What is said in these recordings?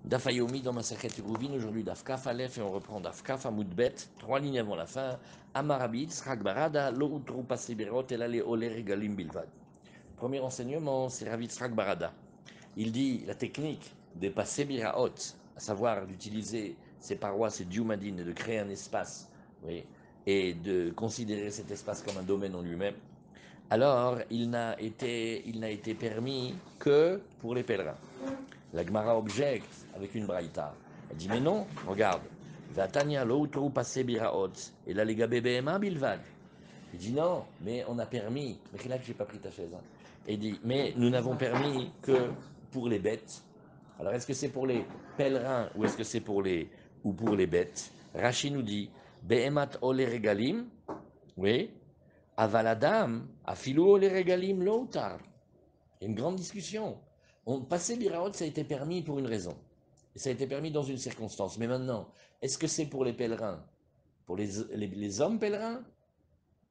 Daf Hayomi dans Masachet Eruvin, aujourd'hui Daf Kaf Aleph et on reprend Daf Kaf Amoudbet, 3 lignes avant la fin. Amarabit, Srak Barada, Lo Utru Pasibirot, Elale Ole Regalim Bilvad. Premier enseignement, c'est Ravit Srak Barada. Il dit la technique des Pasebiraot, à savoir d'utiliser ces parois, ces diumadines, et de créer un espace, oui, et de considérer cet espace comme un domaine en lui-même. Alors, il n'a été permis que pour les pèlerins. La Gemara objecte avec une braïta. Elle dit, mais non, regarde. Vatania l'autre passé biraot. Et là, les gars BBMA bilvad. Il dit, non, mais on a permis. Mais c'est là que j'ai pas pris ta chaise. Hein. Et il dit, mais nous n'avons permis que pour les bêtes. Alors, est-ce que c'est pour les pèlerins ou est-ce que c'est pour les bêtes? Rashi nous dit, Behemat ole regalim, oui, avaladam, afilou ole regalim l'autar. Il y a une grande discussion. Passer Biraot, ça a été permis pour une raison. Et ça a été permis dans une circonstance. Mais maintenant, est-ce que c'est pour les pèlerins, pour les hommes pèlerins,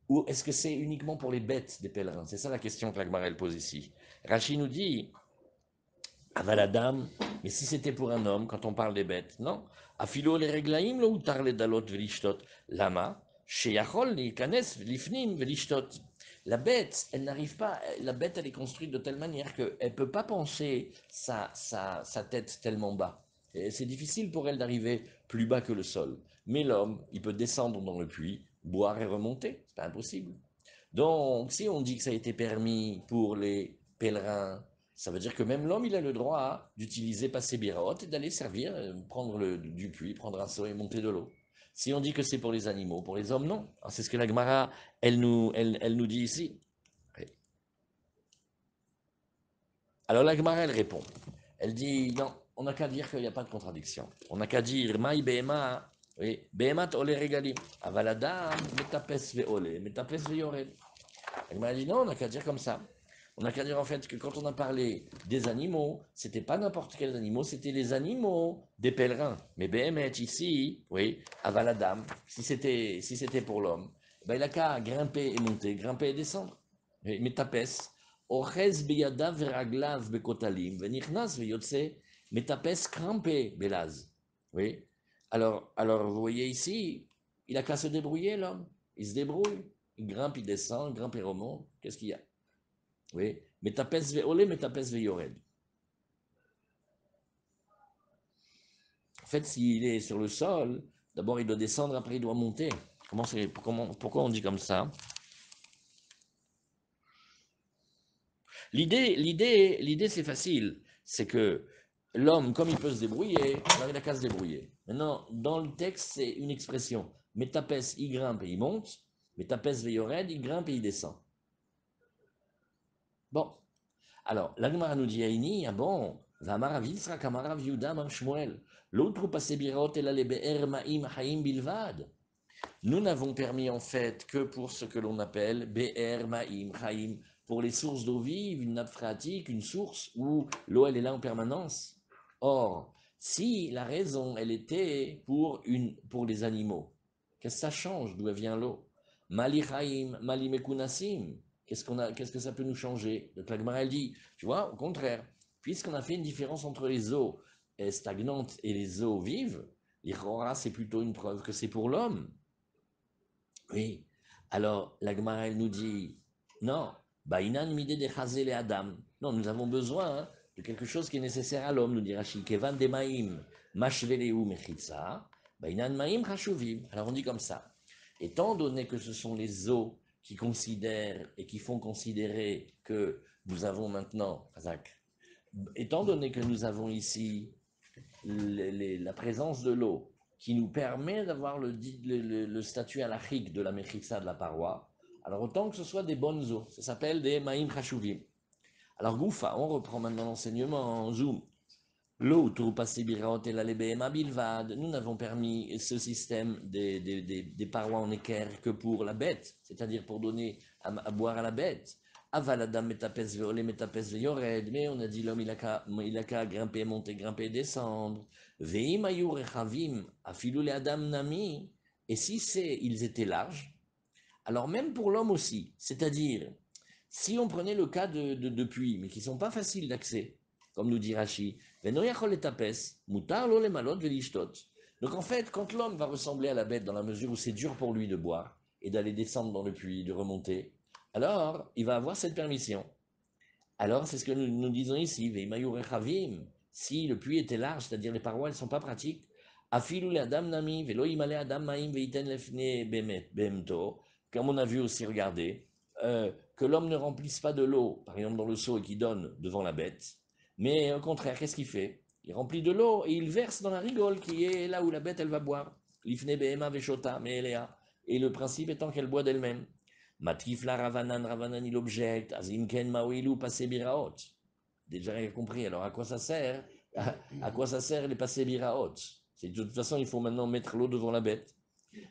ou est-ce que c'est uniquement pour les bêtes des pèlerins? C'est ça la question que la Gemara pose ici. Rachid nous dit, Avaladam, mais si c'était pour un homme, quand on parle des bêtes, non. Afilo les réglaim, lo utar les dalot velishtot. Lama, sheyachol ni kanes lifnim velishtot. La bête, elle n'arrive pas, la bête, elle est construite de telle manière qu'elle ne peut pas penser sa tête tellement bas. C'est difficile pour elle d'arriver plus bas que le sol. Mais l'homme, il peut descendre dans le puits, boire et remonter. C'est pas impossible. Donc, si on dit que ça a été permis pour les pèlerins, ça veut dire que même l'homme, il a le droit d'utiliser passer biraot et d'aller servir, prendre du puits, prendre un seau et monter de l'eau. Si on dit que c'est pour les animaux, pour les hommes, non. C'est ce que la Gemara, elle nous dit ici. Alors la Gemara, elle répond. Elle dit, non, on n'a qu'à dire qu'il n'y a pas de contradiction. On n'a qu'à dire, maï behema, oui, behemat ole regalim, avalada, metapes ve ole, metapes ve yored. Elle m'a dit non, on n'a qu'à dire comme ça. On n'a qu'à dire en fait que quand on a parlé des animaux, c'était pas n'importe quels animaux, c'était les animaux des pèlerins. Mais Béhémet ici, oui, Avaladam, si c'était pour l'homme, ben il a qu'à grimper et monter, grimper et descendre. Mais tapes, Ochez beyadav veraglav bekotalim, venichnas veyotse, metapes crampé belaz. Oui. Alors, vous voyez ici, il a qu'à se débrouiller l'homme. Il se débrouille. Il grimpe, il descend, il grimpe et remonte. Qu'est-ce qu'il y a? Oui. Metapes ve'olé, metapes ve'yored. En fait, s'il est sur le sol, d'abord il doit descendre, après il doit monter. Pourquoi on dit comme ça? L'idée, c'est facile. C'est que l'homme, comme il peut se débrouiller, alors il a qu'à se débrouiller. Maintenant, dans le texte, c'est une expression. Metapes, il grimpe et il monte. Metapes ve'yored, il grimpe et il descend. Bon. Alors, l'Agmara nous dit Aïni, ah bon, Vamara Vilsra Kamara Viuda Mar Shmuel, l'autre passé birot et la lebe'er ma'im haim bilvad. Nous n'avons permis en fait que pour ce que l'on appelle be'er ma'im haim, pour les sources d'eau vive, une nappe phréatique, une source où l'eau elle est là en permanence. Or, si la raison elle était pour les animaux, qu'est-ce que ça change d'où vient l'eau? Mali haim, mali mekunasim. Qu'est-ce que ça peut nous changer? Donc la Gemara elle dit, tu vois, au contraire, puisqu'on a fait une différence entre les eaux stagnantes et les eaux vives, l'Ichora c'est plutôt une preuve que c'est pour l'homme. Oui. Alors la Gemara elle nous dit, non, Bainan mide de chazel et Adam. Non, nous avons besoin de quelque chose qui est nécessaire à l'homme, nous dit Rachid. Kevan de maim, mashveleu mechitza, Bainan maim chashuvim. Alors on dit comme ça. Étant donné que ce sont les eaux qui considèrent et qui font considérer que nous avons maintenant, Razak, étant donné que nous avons ici la présence de l'eau qui nous permet d'avoir le statut halachique de la mechitza de la paroi, alors autant que ce soit des bonnes eaux, ça s'appelle des maïm chashuvim. Alors Goufa, on reprend maintenant l'enseignement en zoom. L'eau, nous n'avons permis ce système des parois en équerre que pour la bête, c'est-à-dire pour donner à boire à la bête. Avaladam metapes veolé metapes veyored, mais on a dit l'homme il a qu'à grimper, monter, grimper, descendre. Veim ayur echavim afilou le adam nami. Et si ils étaient larges, alors même pour l'homme aussi, c'est-à-dire si on prenait le cas de puits, mais qui ne sont pas faciles d'accès, comme nous dit Rashi. Venoyachol et tapes, mutar lo le malot velishtot. Donc en fait, quand l'homme va ressembler à la bête dans la mesure où c'est dur pour lui de boire et d'aller descendre dans le puits, de remonter, alors il va avoir cette permission. Alors c'est ce que nous disons ici, Veimayu rechavim, si le puits était large, c'est-à-dire les parois elles ne sont pas pratiques, afilu le adam nami, velo imale adam maim veiten lefne behemto, comme on a vu aussi, regardez, que l'homme ne remplisse pas de l'eau, par exemple dans le seau et qui donne devant la bête, mais au contraire, qu'est-ce qu'il fait? Il remplit de l'eau et il verse dans la rigole qui est là où la bête elle va boire. Lifne behema veshota meelea. Et le principe étant qu'elle boit d'elle-même. Matifla Ravanan, Ravanan il objecte, Azimken Mawilu passé biraot. Déjà rien compris, alors à quoi ça sert? À quoi ça sert les passé biraot? C'est de toute façon, il faut maintenant mettre l'eau devant la bête.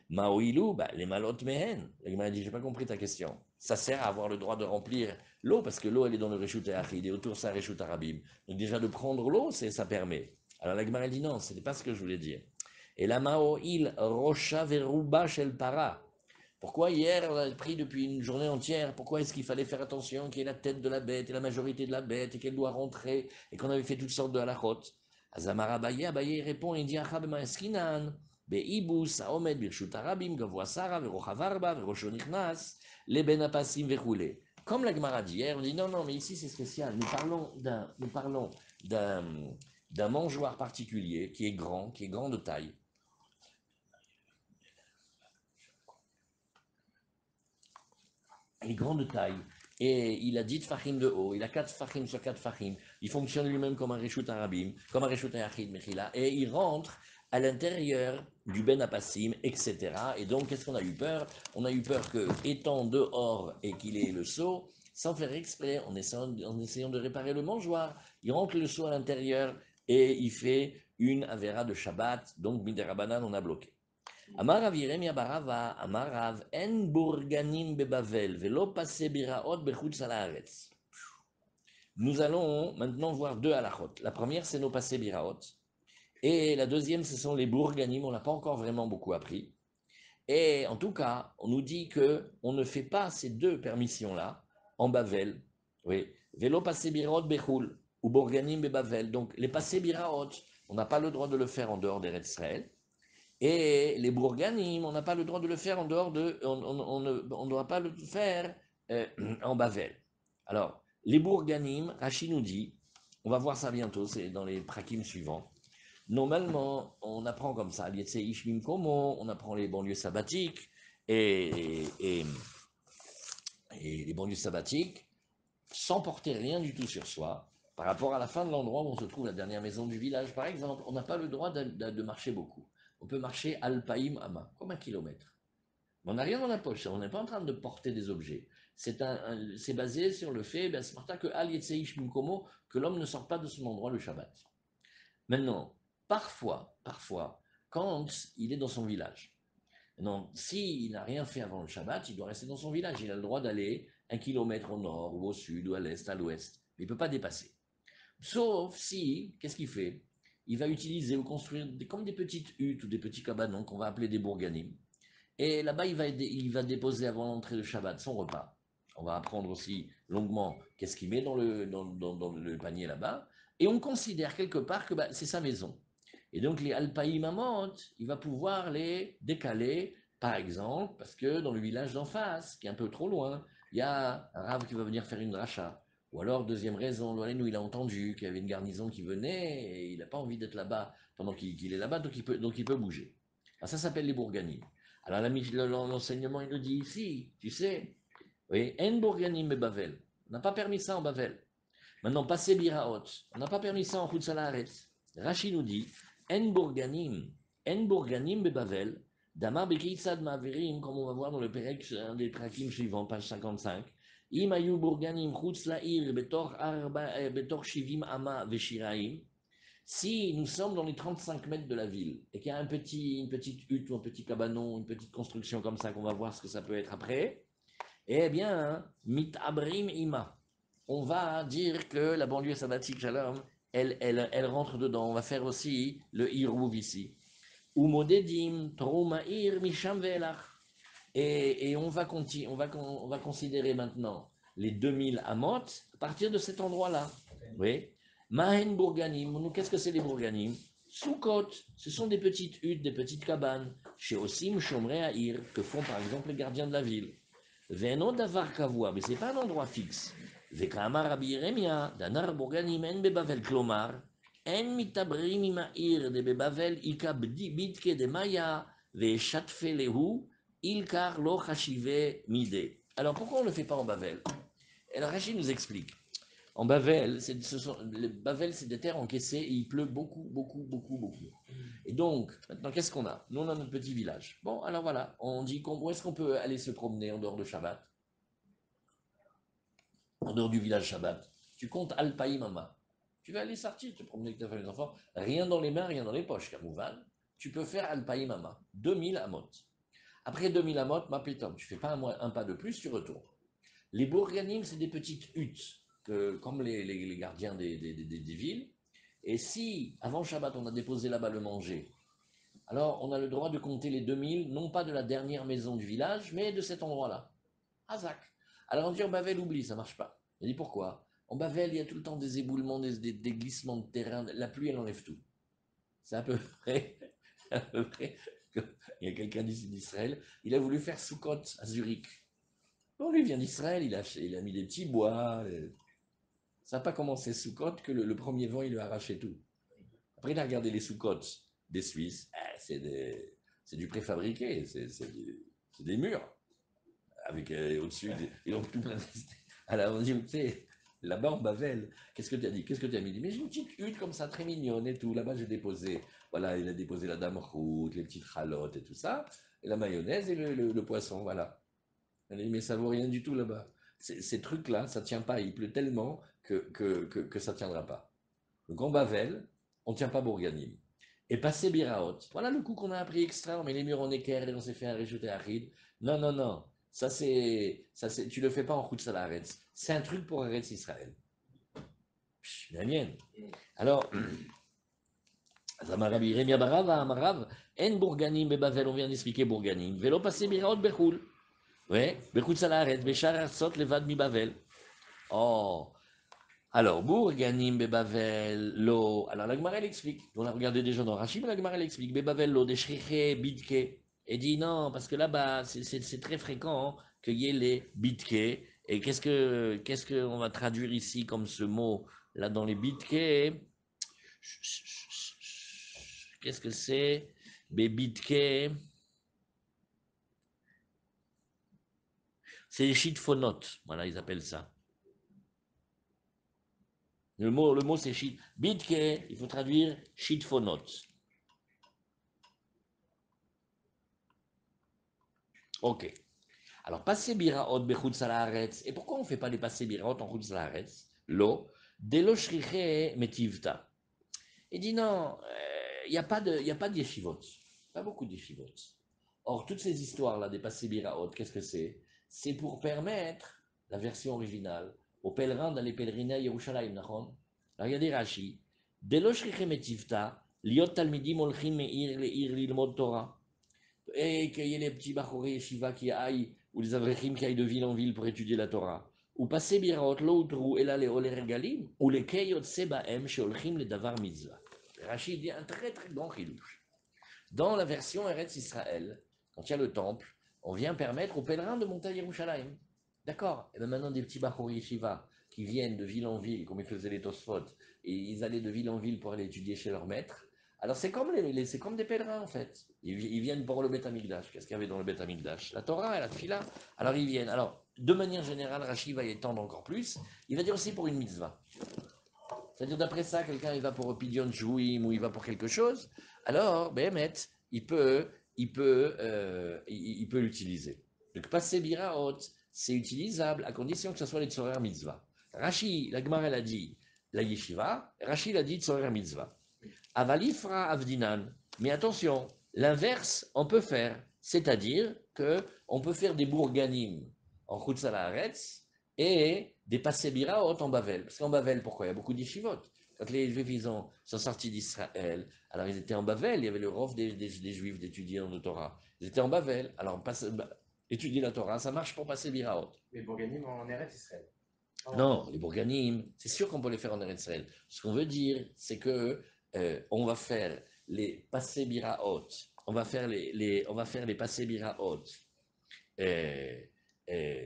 Maoilou, bah, les malotes mehen. Il m'a dit, j'ai pas compris ta question. Ça sert à avoir le droit de remplir l'eau, parce que l'eau, elle est dans le Reshut Achid, et autour, ça Reshut Arabim. Donc déjà, de prendre l'eau, ça permet. Alors la Gemara dit non, ce n'est pas ce que je voulais dire. Et la Maoil, Rocha Veruba Shel Para. Pourquoi hier, on a pris depuis une journée entière, pourquoi est-ce qu'il fallait faire attention qu'il y ait la tête de la bête et la majorité de la bête et qu'elle doit rentrer et qu'on avait fait toutes sortes de halachot? Azamar Abaye répond et dit Achab Maeskinan, Beibus, Aomed, Birshut Arabim, Gavoa Sara, Verochavarba, Verosho Nichnas, Les Benapasim, Verroulé. Comme la Gemara dit hier, on dit non, non, mais ici c'est spécial. Nous parlons d'un mangeoire particulier qui est grand de taille. Il est grand de taille. Et il a 10 fachim de haut, il a 4 fachim sur 4 fachim. Il fonctionne lui-même comme un reshut arabim, comme un reshut ayachid mechila. Et il rentre à l'intérieur du ben apassim, etc. Et donc, qu'est-ce qu'on a eu peur? On a eu peur que, étant dehors et qu'il ait le seau, sans faire exprès, en essayant de réparer le mangeoire, il rentre le seau à l'intérieur et il fait une avera de Shabbat. Donc, miderabanan, on a bloqué. Amarav Yeremia Barava, Amarav, En Bourganim Bebavel, Velo Passe Biraot Bechutz Alaretz. Nous allons maintenant voir deux halachot. La première, c'est nos passés biraot. Et la deuxième, ce sont les bourganim. On n'a pas encore vraiment beaucoup appris. Et en tout cas, on nous dit que on ne fait pas ces deux permissions-là en Bavel. Oui. Velo passé biraot bechul ou bourganim bebavel. Donc les passés biraot, on n'a pas le droit de le faire en dehors des Israël. Et les bourganim, on n'a pas le droit de le faire en dehors de. On ne doit pas le faire en Bavel. Alors, les bourganim, Rachid nous dit, on va voir ça bientôt, c'est dans les prakim suivants. Normalement, on apprend comme ça, Ishmim Komo, on apprend les banlieues sabbatiques et les banlieues sabbatiques sans porter rien du tout sur soi. Par rapport à la fin de l'endroit où on se trouve, la dernière maison du village, par exemple, on n'a pas le droit de marcher beaucoup. On peut marcher Alpaïm Ama, comme 1 kilomètre. Mais on n'a rien dans la poche, on n'est pas en train de porter des objets. C'est basé sur le fait, ben, c'est que Al Yetzeish Mikomo, que l'homme ne sort pas de son endroit le Shabbat. Maintenant, parfois, quand il est dans son village, non, s'il n'a rien fait avant le Shabbat, il doit rester dans son village. Il a le droit d'aller 1 kilomètre au nord, ou au sud, ou à l'est, à l'ouest. Mais il ne peut pas dépasser. Sauf si, qu'est-ce qu'il fait? Il va utiliser ou construire comme des petites huttes ou des petits cabanons qu'on va appeler des bourganim. Et là-bas, il va déposer avant l'entrée de Shabbat son repas. On va apprendre aussi longuement qu'est-ce qu'il met dans le panier là-bas. Et on considère quelque part que bah, c'est sa maison. Et donc les Alpaïmamot, il va pouvoir les décaler, par exemple, parce que dans le village d'en face, qui est un peu trop loin, il y a un rave qui va venir faire une dracha. Ou alors, deuxième raison, où il a entendu qu'il y avait une garnison qui venait et il n'a pas envie d'être là-bas pendant qu'il est là-bas, donc il peut bouger. Alors ça s'appelle les bourganim. Alors l'enseignement, il nous dit ici, tu sais, oui, en bourganim et Bavel. On n'a pas permis ça en Bavel. Maintenant, passer biraot, on n'a pas permis ça en Chutzalaretz. Rachid nous dit, en bourganim bebavel, damar bekitzad maverim, comme on va voir dans le Perek, un des prakim suivants, page 55. Imayu bourganim chutz la'ir betor shivim ama veshiraim. Si nous sommes dans les 35 mètres de la ville et qu'il y a une petite hutte ou un petit cabanon, une petite construction comme ça, qu'on va voir ce que ça peut être après, eh bien, mit abrim ima. On va dire que la banlieue sabbatique Shalom, elle rentre dedans. On va faire aussi le Hirouv ici. Ou modedim, troumair, misham velach. Et on va considérer maintenant les 2000 amot à partir de cet endroit-là. Oui. Mahen Bourganim, qu'est-ce que c'est les Bourganim? Soukot, ce sont des petites huttes, des petites cabanes, chez Osim, Shomrei Haïr, que font par exemple les gardiens de la ville. Veno davar kavua, mais ce n'est pas un endroit fixe. Vekamar Rabbi Yeremia, danar Bourganim en bebavel klomar, en mitabrim ima'ir de bebavel ika bitke de maya, ve chatfe lehu, ilkar lo chashive mide. Alors pourquoi on ne le fait pas en Bavel? Et alors Rachid nous explique. En Bavel, Bavel, c'est des terres encaissées et il pleut beaucoup, beaucoup, beaucoup, beaucoup. Et donc, maintenant, qu'est-ce qu'on a? Nous, on a notre petit village. Bon, alors voilà, on dit où est-ce qu'on peut aller se promener en dehors de Shabbat? En dehors du village Shabbat. Tu comptes Alpaïmama. Tu vas aller sortir, te promener avec ta famille d'enfants. Rien dans les mains, rien dans les poches, Kamouvan. Tu peux faire Alpaïmama. 2000 amot. Après 2000 amot, ma pétome, tu fais pas un pas de plus, tu retournes. Les bourganim, c'est des petites huttes, comme les gardiens des villes. Et si, avant Shabbat, on a déposé là-bas le manger, alors on a le droit de compter les 2000, non pas de la dernière maison du village, mais de cet endroit-là. Hazak. Alors on dit en Bavel, oublie, ça marche pas. On dit pourquoi? En Bavel, il y a tout le temps des éboulements, des glissements de terrain. La pluie, elle enlève tout. C'est à peu près, à peu près. Il y a quelqu'un d'ici d'Israël, il a voulu faire Sukkot à Zurich. Bon, lui vient d'Israël, il a mis des petits bois. Ça n'a pas commencé Sukkot que le premier vent, il lui a arraché tout. Après, il a regardé les Sukkot des Suisses. C'est du préfabriqué, c'est des murs. Avec au-dessus, ils ont tout plein. Alors, on dit, tu sais, là-bas en Bavel, qu'est-ce que tu as dit? Qu'est-ce que tu as mis? Mais j'ai une petite hutte comme ça, très mignonne et tout. Là-bas, j'ai déposé, voilà, il a déposé la dame route, les petites ralottes et tout ça, et la mayonnaise et le poisson, voilà. Mais ça vaut rien du tout là-bas. Ces trucs-là, ça tient pas. Il pleut tellement que ça tiendra pas. Donc en Bavel, on ne tient pas Bourganim. Et passer Biraot. Voilà le coup qu'on a appris extra. On met les murs en équerre et on s'est fait un réchauté à ride. Non, non, non. Tu le fais pas en route salaretz. C'est un truc pour Eretz Israël. La mienne. Alors, Zamarabi Remia Barav, Amarav, En Bourganim, Bebavel, on vient d'expliquer Bourganim. Vélo passer Biraot, Bechoul. Oui, Bechoul salaretz, Béchar Arsot, Levad mi Bavel. Oh, alors, Bourganim, Bebavel, Lo. Alors, la Gemara, elle explique. On a regardé déjà dans Rachid, mais la Gemara, elle explique. Bebavel, Lo, Deshriche, Bitke. Et dit non, parce que là-bas, c'est très fréquent qu'il y ait les Bitke. Et qu'est-ce qu'on va traduire ici comme ce mot, là, dans les Bitke? Qu'est-ce que c'est? Bitke. C'est les shitfonotes. Voilà, ils appellent ça. Le mot c'est shit. Bitke, il faut traduire shitfonotes. Ok. Alors, passer biraot bechutz haaretz. Et pourquoi on ne fait pas les passer biraot en chutz haaretz? Lo, delo shriche metivta. Il dit non, il n'y a pas de yeshivot. Pas beaucoup de yeshivot. Or, toutes ces histoires-là des passer biraot, qu'est-ce que c'est? C'est pour permettre, la version originale, aux pèlerins d'aller pèleriner à Yerushalayim, nachon? Regardez Rashi. Delo shriche metivta, liot talmidim olchim meir leir lilmod Torah. Et qu'il y ait les petits bachoré yeshiva qui aillent, ou les avrechim qui aillent de ville en ville pour étudier la Torah. Ou passer biraot l'autre, et là les oler regalim, ou les keyot sebaem sheolchim le davar mitzvah. Rachid dit un très très grand chilouche. Dans la version Eretz Israël, quand il y a le temple, on vient permettre aux pèlerins de monter à Yerushalayim. D'accord. Et bien maintenant, des petits bachoré yeshiva qui viennent de ville en ville, comme ils faisaient les Tosfot, et ils allaient de ville en ville pour aller étudier chez leur maître. Alors c'est comme, c'est comme des pèlerins en fait. Ils viennent pour le Beth Amikdash. Qu'est-ce qu'il y avait dans le Beth Amikdash? La Torah et la Tfila. Alors ils viennent. Alors, de manière générale, Rachid va y étendre encore plus. Il va dire aussi pour une mitzvah. C'est-à-dire d'après ça, quelqu'un il va pour Pidyon Jouim ou il va pour quelque chose. Alors, Behemet, il peut l'utiliser. Donc passer biraot, c'est utilisable à condition que ce soit les tzorer mitzvah. Rashi, la Gemara, elle a dit la yeshiva. Rashi, il a dit tzorer mitzvah. Avalifra avdinan. Mais attention, l'inverse, on peut faire. C'est-à-dire qu'on peut faire des bourganim en Chutzalaretz et des passébiraot en Bavel. Parce qu'en Bavel, pourquoi? Il y a beaucoup d'yeshivot. Quand les Juifs sont sortis d'Israël, alors ils étaient en Bavel, il y avait le rov des Juifs d'étudier en Torah. Ils étaient en Bavel, alors étudier la Torah, ça marche pour passer biraot. Mais Bourganim en Eretz Israël. Non, les bourganim, c'est sûr qu'on peut les faire en Eretz Israël. Ce qu'on veut dire, c'est que on va faire les passé biraot, on va faire les passé biraot euh, euh,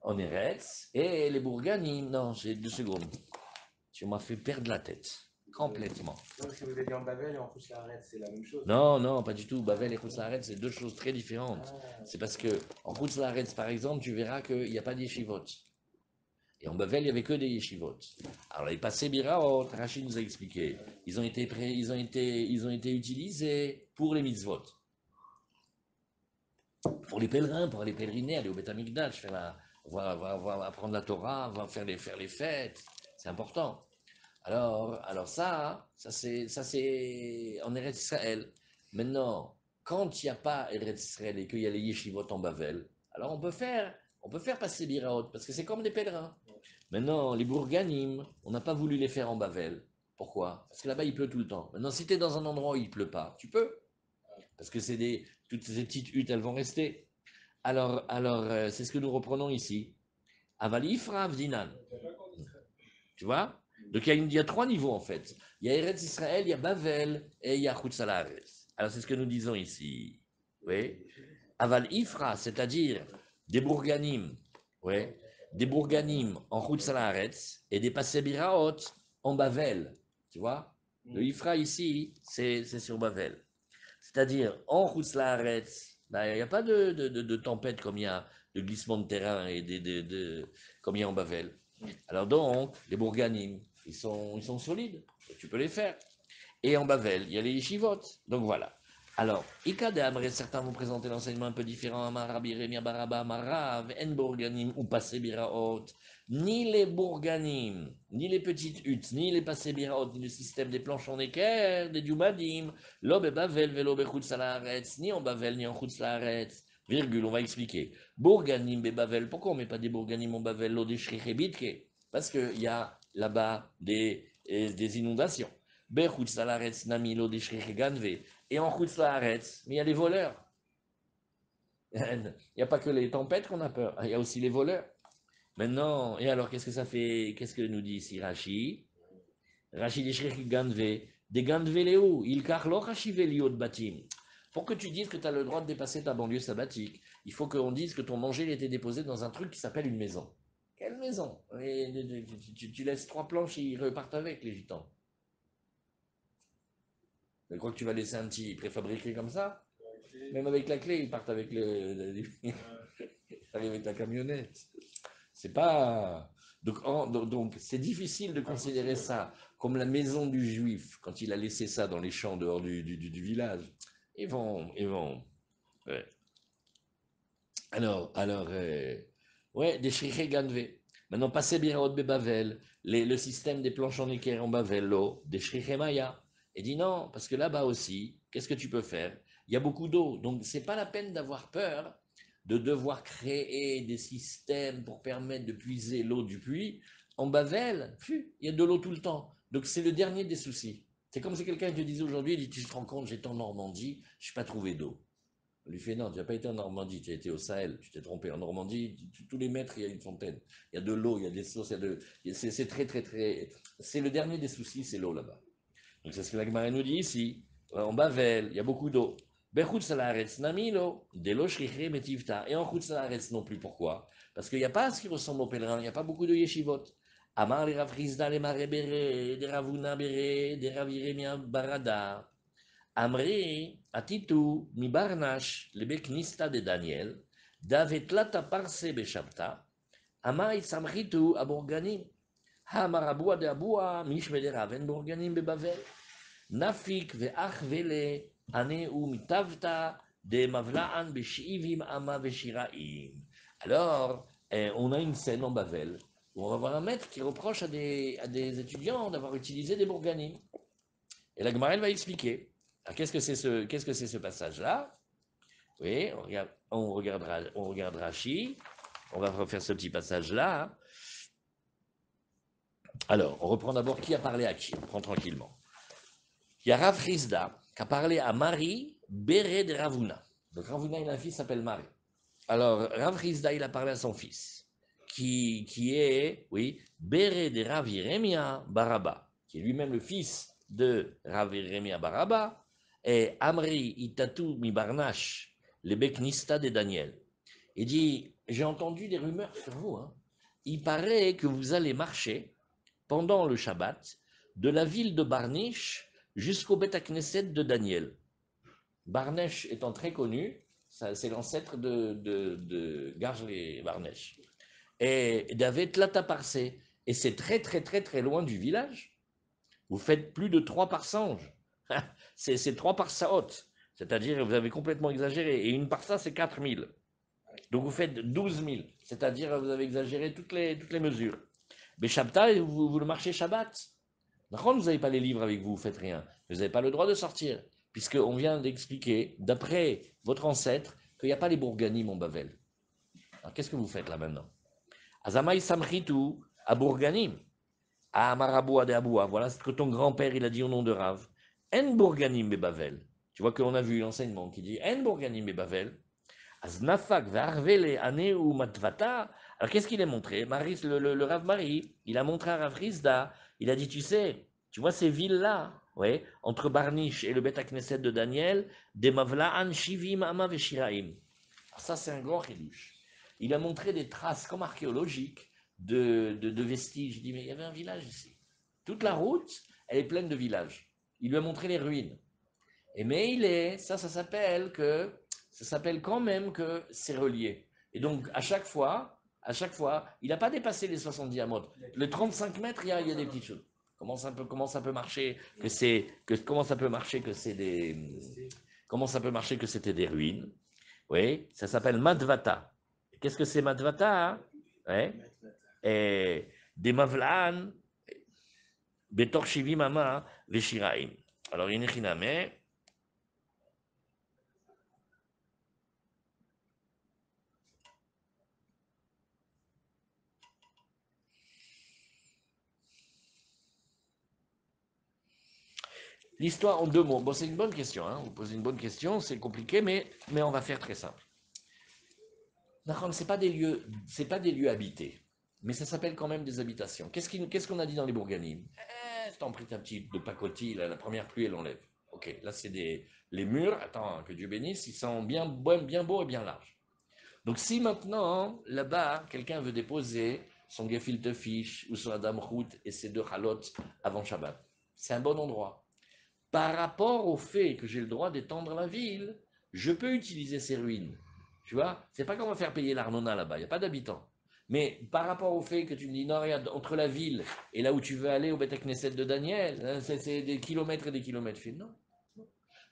en Eretz, et les bourganim, non, j'ai 2 secondes. Tu m'as fait perdre la tête, complètement. Non, parce que vous avez dit en Babel et en Khoutzlaret, c'est la même chose. Non, non, pas du tout. Bavel et Khoutzlaretz, c'est 2 choses très différentes. C'est parce que en Khoutzlaretz, par exemple, tu verras qu'il n'y a pas de yeshivot. Et en Bavel, il n'y avait que des yeshivot. Alors les passés biraot, Rachid nous a expliqué, ils ont été utilisés pour les mitzvot. Pour les pèlerins, pour aller pèleriner, aller au Beth Amikdash, apprendre la Torah, faire les fêtes. C'est important. Alors ça c'est en Eretz Israël. Maintenant, quand il n'y a pas Eretz Israël et qu'il y a les yeshivot en Bavel, alors on peut faire passer Biraot, parce que c'est comme des pèlerins. Maintenant, les Bourganim, on n'a pas voulu les faire en Bavel. Pourquoi? Parce que là-bas, il pleut tout le temps. Maintenant, si tu es dans un endroit où il ne pleut pas, tu peux. Parce que toutes ces petites huttes, elles vont rester. Alors, c'est ce que nous reprenons ici. Avalifra Avdinan. Tu vois? Donc il y a 3 niveaux en fait. Il y a Eretz Israël, il y a Bavel et il y a Chutzalares. Alors c'est ce que nous disons ici. Oui. Aval Ifra, c'est-à-dire des Bourganim, oui, des Bourganim en Chutzalares et des Passebiraot en Bavel. Tu vois? Le Ifra ici, c'est sur Bavel. C'est-à-dire en Chutzalares, ben, il n'y a pas de tempête comme il y a de glissement de terrain et comme il y a en Bavel. Alors donc, les Bourganim, ils sont solides, tu peux les faire. Et en Bavel, il y a les Yeshivot. Donc voilà. Alors, Ikadam, certains vont présenter l'enseignement un peu différent. Amarabi, Remia Baraba, Marav, En Bourganim ou Passé Biraot. Ni les Bourganim, ni les petites huttes, ni les Passé Biraot, ni le système des planches en équerre, des Dumadim, l'Obe Bavel, Velobe Chutzalaretz, ni en Bavel, ni en Chutzalaretz. Virgule, on va expliquer. Bourganim, Bavel, pourquoi on ne met pas des Bourganim en Bavel, l'eau des Bitke? Parce qu'il y a là-bas des inondations. Et en Chutzlaharetz, mais il y a les voleurs. Il n'y a pas que les tempêtes qu'on a peur, il y a aussi les voleurs. Maintenant, et alors qu'est-ce que ça fait? Qu'est-ce que nous dit ici Rashi? Rashi des Ganve. Des Ganve Léo, il carlo Rashi de Batim. Pour que tu dises que tu as le droit de dépasser ta banlieue sabbatique, il faut qu'on dise que ton manger était déposé dans un truc qui s'appelle une maison. Quelle maison? Tu laisses 3 planches et ils repartent avec les gitans. Je crois que tu vas laisser un petit préfabriqué comme ça? Même avec la clé, ils partent avec ils arrivent avec la camionnette. C'est pas. Donc, c'est difficile de considérer ça comme la maison du juif quand il a laissé ça dans les champs dehors du village. Ils vont. Ouais. Ouais, des shriché ganvé. Maintenant, passez bien au Bavel, le système des planches en équerre en Bavel, l'eau, des shriché maya. Et dit non, parce que là-bas aussi, qu'est-ce que tu peux faire? Il y a beaucoup d'eau, donc c'est pas la peine d'avoir peur de devoir créer des systèmes pour permettre de puiser l'eau du puits. En Bavel, il y a de l'eau tout le temps. Donc c'est le dernier des soucis. C'est comme si quelqu'un te disait aujourd'hui, il dit, tu te rends compte, j'étais en Normandie, je n'ai pas trouvé d'eau. On lui fait non, tu n'as pas été en Normandie, tu as été au Sahel, tu t'es trompé. En Normandie, tous les mètres, il y a une fontaine. Il y a de l'eau, il y a des sources, c'est très, très, très. C'est le dernier des soucis, c'est l'eau là-bas. Donc c'est ce que la Gemara nous dit ici. En Bavel, il y a beaucoup d'eau. Bechut salaretz namilo, delo shriche metivta. Et en chut salaretz non plus. Pourquoi? Parce qu'il n'y a pas ce qui ressemble aux pèlerins, il n'y a pas beaucoup de yeshivot. Amar les rafrizda, les marebere, des ravuna bere, des raviremia barada. Amri, Atitu, Mibarnash, le Beknista de Daniel, Davetlata Parse Beshabta, Amai Samritu Aborganim, Hamarabua de Abua, Mishmede Raven Borganim Bebavel, Nafik Veach Vele, Ane ou Mitavta, de Mavlaan Beshivim Ama Veshiraim. Alors, on a une scène en Bavel où on va voir un maître qui reproche à des étudiants d'avoir utilisé des Bourganim. Et la Gemara va expliquer. Alors, qu'est-ce que c'est ce passage-là? Oui, on regarde Rashi. On va refaire ce petit passage-là. Alors, on reprend d'abord qui a parlé à qui. On prend tranquillement. Il y a Rav Rizda qui a parlé à Marie Béré de Ravuna. Donc Ravuna, il a un fils qui s'appelle Marie. Alors, Rav Rizda, il a parlé à son fils, qui est, oui, Béré de Rav Yeremia Baraba, qui est lui-même le fils de Rav Yeremia Baraba, et Amri Itatu mi Barnash, le Beknista de Daniel. Il dit, j'ai entendu des rumeurs sur vous, hein. Il paraît que vous allez marcher pendant le Shabbat de la ville de Barnish jusqu'au Beth Knesset de Daniel. Barnesh étant très connu, c'est l'ancêtre de Garjlé Barnesh. Et David Lataparsé. Et c'est très, très, très, très loin du village. Vous faites plus de 3 parsanges. C'est 3 parsaot. C'est-à-dire, vous avez complètement exagéré. Et une parsa, c'est 4000. Donc vous faites 12 000. C'est-à-dire, vous avez exagéré toutes les mesures. Mais Shabbat, vous le marchez Shabbat. D'accord, vous n'avez pas les livres avec vous, vous faites rien. Vous n'avez pas le droit de sortir. Puisqu'on vient d'expliquer, d'après votre ancêtre, qu'il n'y a pas les bourganim en Bavel. Alors qu'est-ce que vous faites là maintenant? Azamaï Samchitu à Bourganim, à Marabou de Aboua. Voilà ce que ton grand-père il a dit au nom de Rav. En Bourganim be Bavel. Tu vois qu'on a vu l'enseignement qui dit En Bourganim be Bavel. Aznafak Varvele Ane ou Matvata. Alors qu'est-ce qu'il a montré? Le Rav Marie, il a montré à Rav Rizda. Il a dit, tu vois ces villes-là, ouais, entre Barnish et le Bet Knesset de Daniel, des Mavlaan Shivim Ama Veshiraim. Ça, c'est un grand chidouche. Il a montré des traces comme archéologiques de vestiges. Il dit, mais il y avait un village ici. Toute la route, elle est pleine de villages. Il lui a montré les ruines. Et mais ça s'appelle quand même que c'est relié. Et donc, à chaque fois, il n'a pas dépassé les 70 amotes. Le 35 mètres, il y a des petites choses. Comment ça peut marcher comment ça peut marcher que c'est comment ça peut marcher que c'était des ruines? Oui, ça s'appelle Madvata. Qu'est-ce que c'est Madvata? Ouais. Et des Mavlaan, Betor Shivim Ama, Veshiraim. Alors, il y a une chiname. L'histoire en 2 mots. Bon, c'est une bonne question. Hein. Vous posez une bonne question, c'est compliqué, mais on va faire très simple. C'est pas pas des lieux habités, mais ça s'appelle quand même des habitations. Qu'est-ce qu'on a dit dans les Bourganimes? T'en pris un petit de pacotille, la première pluie, elle enlève. Ok, là c'est les murs. Attends, que Dieu bénisse, ils sont bien beaux et bien larges. Donc si maintenant, là-bas, quelqu'un veut déposer son gefilte fiche ou son Adam Rout et ses 2 halotes avant Shabbat, c'est un bon endroit. Par rapport au fait que j'ai le droit d'étendre la ville, je peux utiliser ces ruines. Tu vois, c'est pas qu'on va faire payer l'Arnona là-bas, il n'y a pas d'habitants. Mais par rapport au fait que tu me dis, non, regarde, entre la ville et là où tu veux aller, au Beth Knesset de Daniel, hein, c'est des kilomètres et des kilomètres. Non.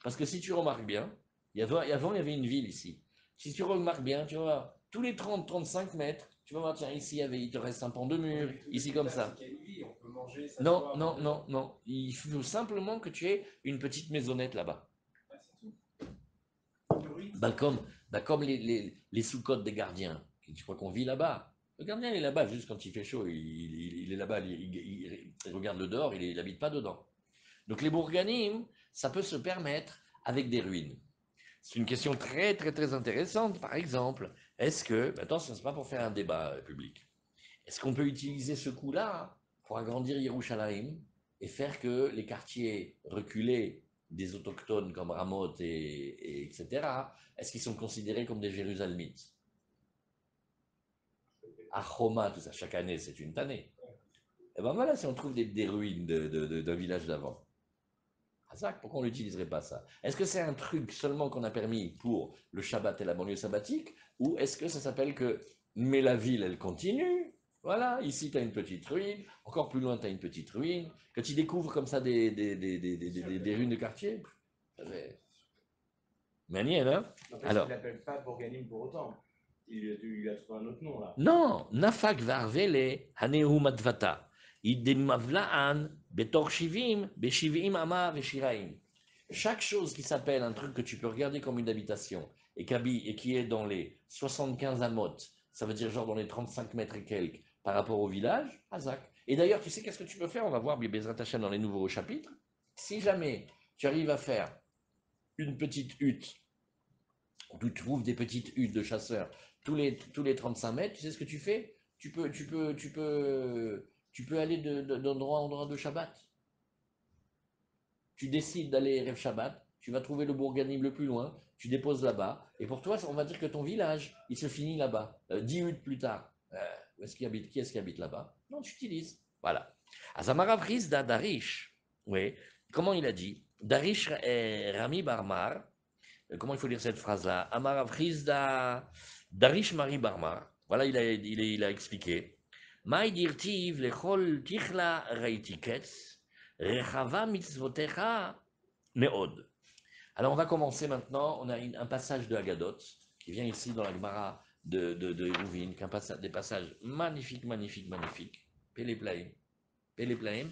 Parce que si tu remarques bien, avant, il y avait une ville ici. Si tu remarques bien, tu vois, tous les 30-35 mètres, tu vas voir, tiens, ici, il te reste un pan de mur, ici comme ça. Non, non, non, non. Il faut simplement que tu aies une petite maisonnette là-bas. Comme les sous-cotes des gardiens. Tu crois qu'on vit là-bas? Le gardien il est là-bas juste quand il fait chaud. Il est là-bas, il regarde le dehors, il n'habite pas dedans. Donc les bourganimes, ça peut se permettre avec des ruines. C'est une question très, très, très intéressante. Par exemple, est-ce que, attention, ce n'est pas pour faire un débat public, est-ce qu'on peut utiliser ce coup-là pour agrandir Yerushalayim et faire que les quartiers reculés des autochtones comme Ramoth etc., est-ce qu'ils sont considérés comme des Jérusalemites? À Choma, tout ça, chaque année, c'est une tannée. Et ben voilà, si on trouve des ruines d'un village d'avant. Hazak, pourquoi on n'utiliserait pas ça? Est-ce que c'est un truc seulement qu'on a permis pour le Shabbat et la banlieue sabbatique? Ou est-ce que ça s'appelle que, mais la ville, elle continue? Voilà, ici, tu as une petite ruine, encore plus loin, tu as une petite ruine. Quand tu découvres comme ça des ruines de quartier, manière, hein? Alors, il l'appelle pas Bourganim pour autant. Il lui a trouvé un autre nom là. Non, Nafak Varvele, Hanehu Matvata. Idemavlaan, Betor Shivim, Beshivim Ama, Veshiraim. Chaque chose qui s'appelle un truc que tu peux regarder comme une habitation et qui est dans les 75 amotes, ça veut dire genre dans les 35 mètres et quelques par rapport au village, Hazak. Et d'ailleurs, tu sais qu'est-ce que tu peux faire? On va voir Bezrat Hashem dans les nouveaux chapitres. Si jamais tu arrives à faire une petite hutte, tu trouves des petites huttes de chasseurs tous les 35 mètres, tu sais ce que tu fais? tu peux aller d'endroit en endroit de Shabbat. Tu décides d'aller Erev Shabbat, tu vas trouver le Bourganim le plus loin, tu déposes là-bas, et pour toi, on va dire que ton village, il se finit là-bas. 10 minutes plus tard, où est-ce qu'il habite, qui est-ce qui habite là-bas? Non, tu utilises. Voilà. Azamara Frisda Darish, oui, comment il a dit? Darish Rami Barmar, comment il faut lire cette phrase-là? Amara Frisda Darish Mari Barmar, voilà, il a expliqué. Maï dirtiv lechol tichla reitiketz, rechava mitzvotecha meod. Alors on va commencer maintenant, on a un passage de Haggadot qui vient ici dans la Gemara de Hérouvine, des passages magnifiques, magnifiques, magnifiques. Péléplaïm. Péléplaïm.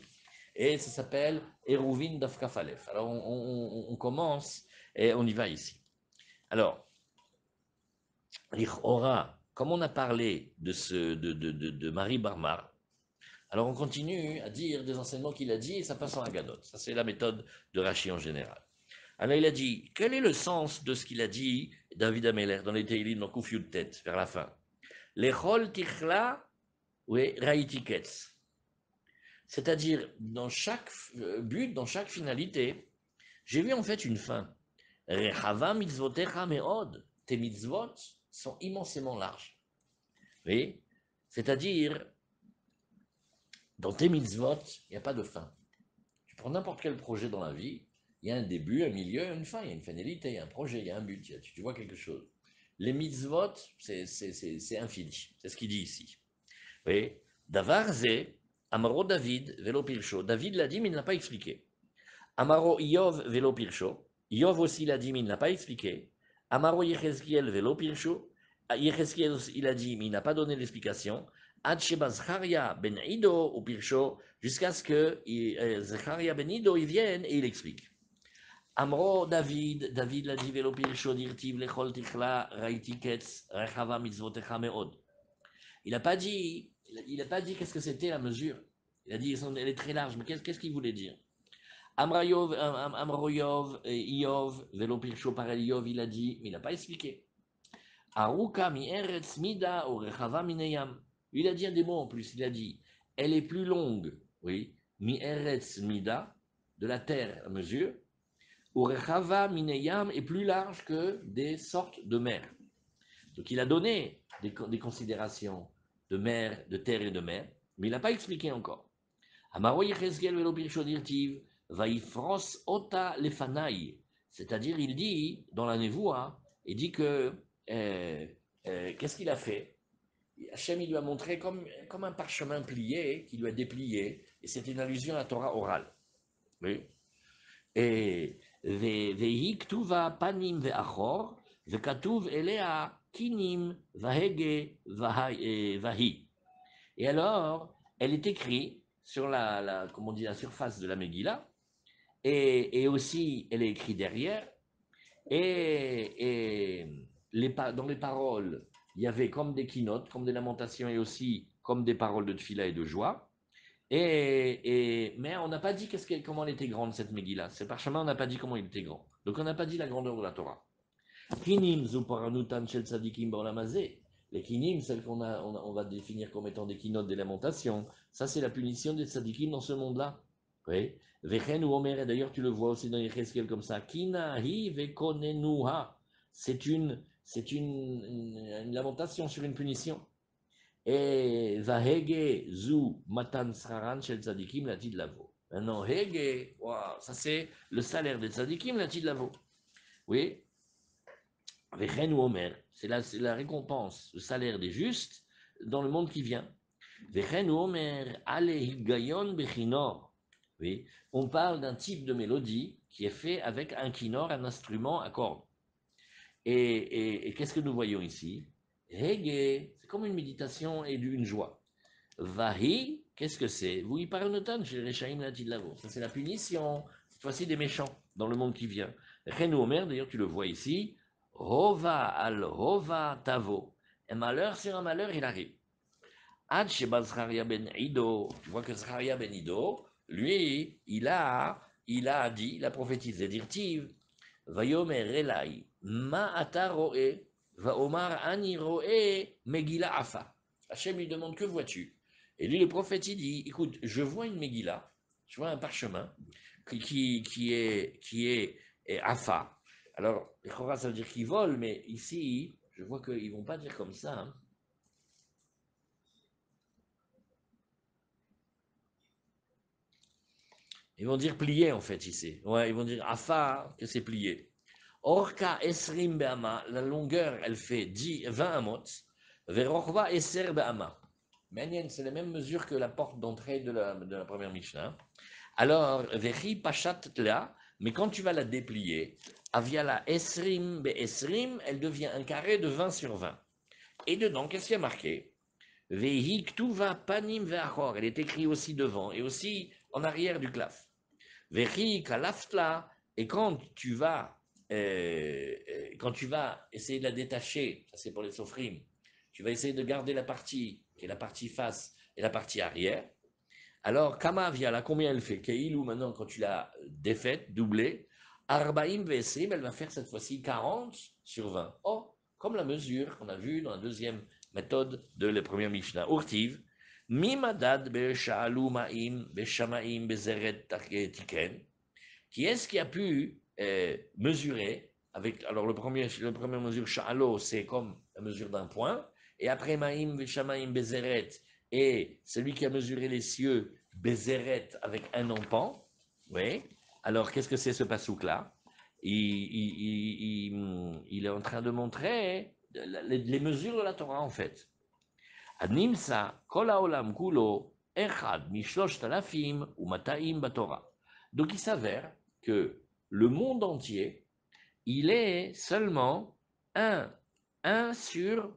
Et ça s'appelle Hérouvine d'Afkafalef. Alors on commence et on y va ici. Alors, l'Ichora, comme on a parlé de Marie Barmar, alors on continue à dire des enseignements qu'il a dit et ça passe en Haggadot. Ça c'est la méthode de Rashi en général. Alors il a dit, quel est le sens de ce qu'il a dit David Ameller dans les Teilim, dans Kouf Yud Tet, vers la fin? L'Echol Tichla, oui, Raïtiketz. C'est-à-dire, dans chaque but, dans chaque finalité, j'ai vu en fait une fin. Rechava mitzvotecha meod. Tes mitzvot sont immensément larges. Oui, c'est-à-dire, dans tes mitzvot, il n'y a pas de fin. Tu prends n'importe quel projet dans la vie, il y a un début, un milieu, une fin, il y a une finalité, il y a un projet, il y a un but, tu vois quelque chose. Les mitzvot, c'est infini, c'est ce qu'il dit ici. Oui, Davar ze, Amaro David, velo pirsho. David l'a dit, mais il ne l'a pas expliqué. Amaro Iov, velo pirsho. Iov aussi l'a dit, mais il ne l'a pas expliqué. Amaro Yechezkiel, velo pirsho. Yechezkiel aussi, il a dit, mais il n'a pas donné l'explication. Ad sheba Zacharia ben Ido ou pirsho, jusqu'à ce que Zacharia ben Ido il vienne et il explique. Amro David, David l'a dit, velo pirsho dirtiv lechol tichla raiti ketz rechava mitzvotecha meod. Il n'a pas dit, qu'est-ce que c'était la mesure. Il a dit, elle est très large, mais qu'est-ce qu'il voulait dire? Amroyov, Iov, Velo Pirsho pareil, Iov, il a dit, mais il n'a pas expliqué. Aruka mi eretz mida ou rechava mineyam. Il a dit un des mots en plus, il a dit, elle est plus longue, oui, mi eretz mida, de la terre à mesure, ou rechava mineyam est plus large que des sortes de mer. Donc il a donné des considérations de mer, de terre et de mer, mais il n'a pas expliqué encore. Amaro Yechezkel velo pirsho dirtiv, vaifros ota lefanai. C'est-à-dire, il dit, dans la névoie, il dit que, qu'est-ce qu'il a fait? Hachem, il lui a montré comme un parchemin plié, qui lui a déplié, et c'est une allusion à la Torah orale. Oui. Et vehi ktuva panim ve'achor, ve'katuv elea kinim vahege vahi. Et alors, elle est écrite sur comment on dit, la surface de la Megillah, et aussi elle est écrite derrière, et dans les paroles, il y avait comme des keynotes, comme des lamentations, et aussi comme des paroles de tfila et de joie. Mais on n'a pas dit comment elle était grande, cette Megillah. Ce parchemin, on n'a pas dit comment il était grand. Donc on n'a pas dit la grandeur de la Torah. Kinim zuparanutan shel tzadikim ba'olamazé. Les kinim, celles on va définir comme étant des keynotes, des lamentations, ça c'est la punition des tzadikim dans ce monde-là. Oui. Vechen ou Omer, et d'ailleurs tu le vois aussi dans les Cheskel comme ça. Kinahi vekonenuha. C'est une lamentation sur une punition. Et Vahege zu matan sraran shel tzadikim la tidlavo. Maintenant, Hege, wow, ça c'est le salaire des tzadikim la tidlavo. Oui. Vechen ou Omer, c'est la récompense, le salaire des justes dans le monde qui vient. Vechen ou Omer, ale higayon bechinor. Oui, on parle d'un type de mélodie qui est fait avec un kinor, un instrument à cordes. Et qu'est-ce que nous voyons ici? Hege, c'est comme une méditation et une joie. Vahi, qu'est-ce que c'est? Vous y parlez notamment chez Rechaim la Tidlavo. Ça, c'est la punition, cette fois-ci des méchants, dans le monde qui vient. Renou Omer, d'ailleurs, tu le vois ici. Hova al hova tavo. Un malheur sur un malheur, il arrive. Ad sheba Zcharia ben Ido. Tu vois que Zcharia ben Ido, lui, il a dit, il a prophétisé, dirtiv. Vayomer elai, ma ata roe, va omar ani roe, megila afa. Hachem lui demande, que vois-tu? Et lui, le prophète, il dit, écoute, je vois une Megillah, je vois un parchemin qui est Afa. Alors, les Chora, ça veut dire qu'ils volent, mais ici, je vois qu'ils ne vont pas dire comme ça. Hein. Ils vont dire plié, en fait, ici. Ouais, ils vont dire Afa, que c'est plié. Orka esrim be'ama, la longueur, elle fait 20 amot. Verochva eser be'ama. Manienne, c'est la même mesure que la porte d'entrée de la première Mishnah. Alors, Vechi Pachat là, mais quand tu vas la déplier, Aviala Esrim Be Esrim, elle devient un carré de 20 sur 20. Et dedans, qu'est-ce qu'il y a marqué? Vehi Ktuva Panim Ve'achor, elle est écrite aussi devant et aussi en arrière du claf. Vechi Kalaftla, et quand tu vas essayer de la détacher, ça c'est pour les sofrim, tu vas essayer de garder la partie, qui est la partie face et la partie arrière. Alors, Kama Viala, combien elle fait? Keilou, maintenant, quand tu l'as défaite, doublée, Arbaim Vesrim, elle va faire cette fois-ci 40 sur 20. Oh, comme la mesure qu'on a vue dans la deuxième méthode de la première Mishnah. Urtiv, Mimadad Be'sha'alu Ma'im Be'shamaim Be'zeret Tiken. Qui est-ce qui a pu mesurer avec, alors le premier mesure, Sha'alo, c'est comme la mesure d'un point, et après Ma'im Ve'shamaim Bezeret, et celui qui a mesuré les cieux, Bezeret, avec un empan, oui, alors qu'est-ce que c'est ce pasouk-là? Il est en train de montrer les mesures de la Torah, en fait. Adnimsa, kol haolam kulo, echad mishlosh talafim ou mataim batorah. Donc il s'avère que le monde entier, il est seulement un sur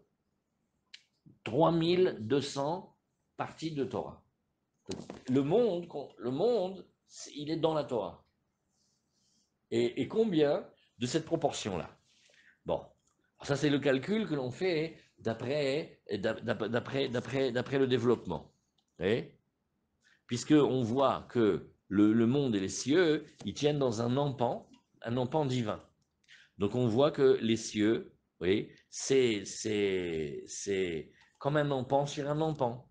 3200 parties de Torah. Le monde, il est dans la Torah. Et combien de cette proportion-là? Bon, ça c'est le calcul que l'on fait d'après le développement. Puisqu'on voit que le monde et les cieux, ils tiennent dans un empan divin. Donc on voit que les cieux, oui, c'est comme un empan sur un empan.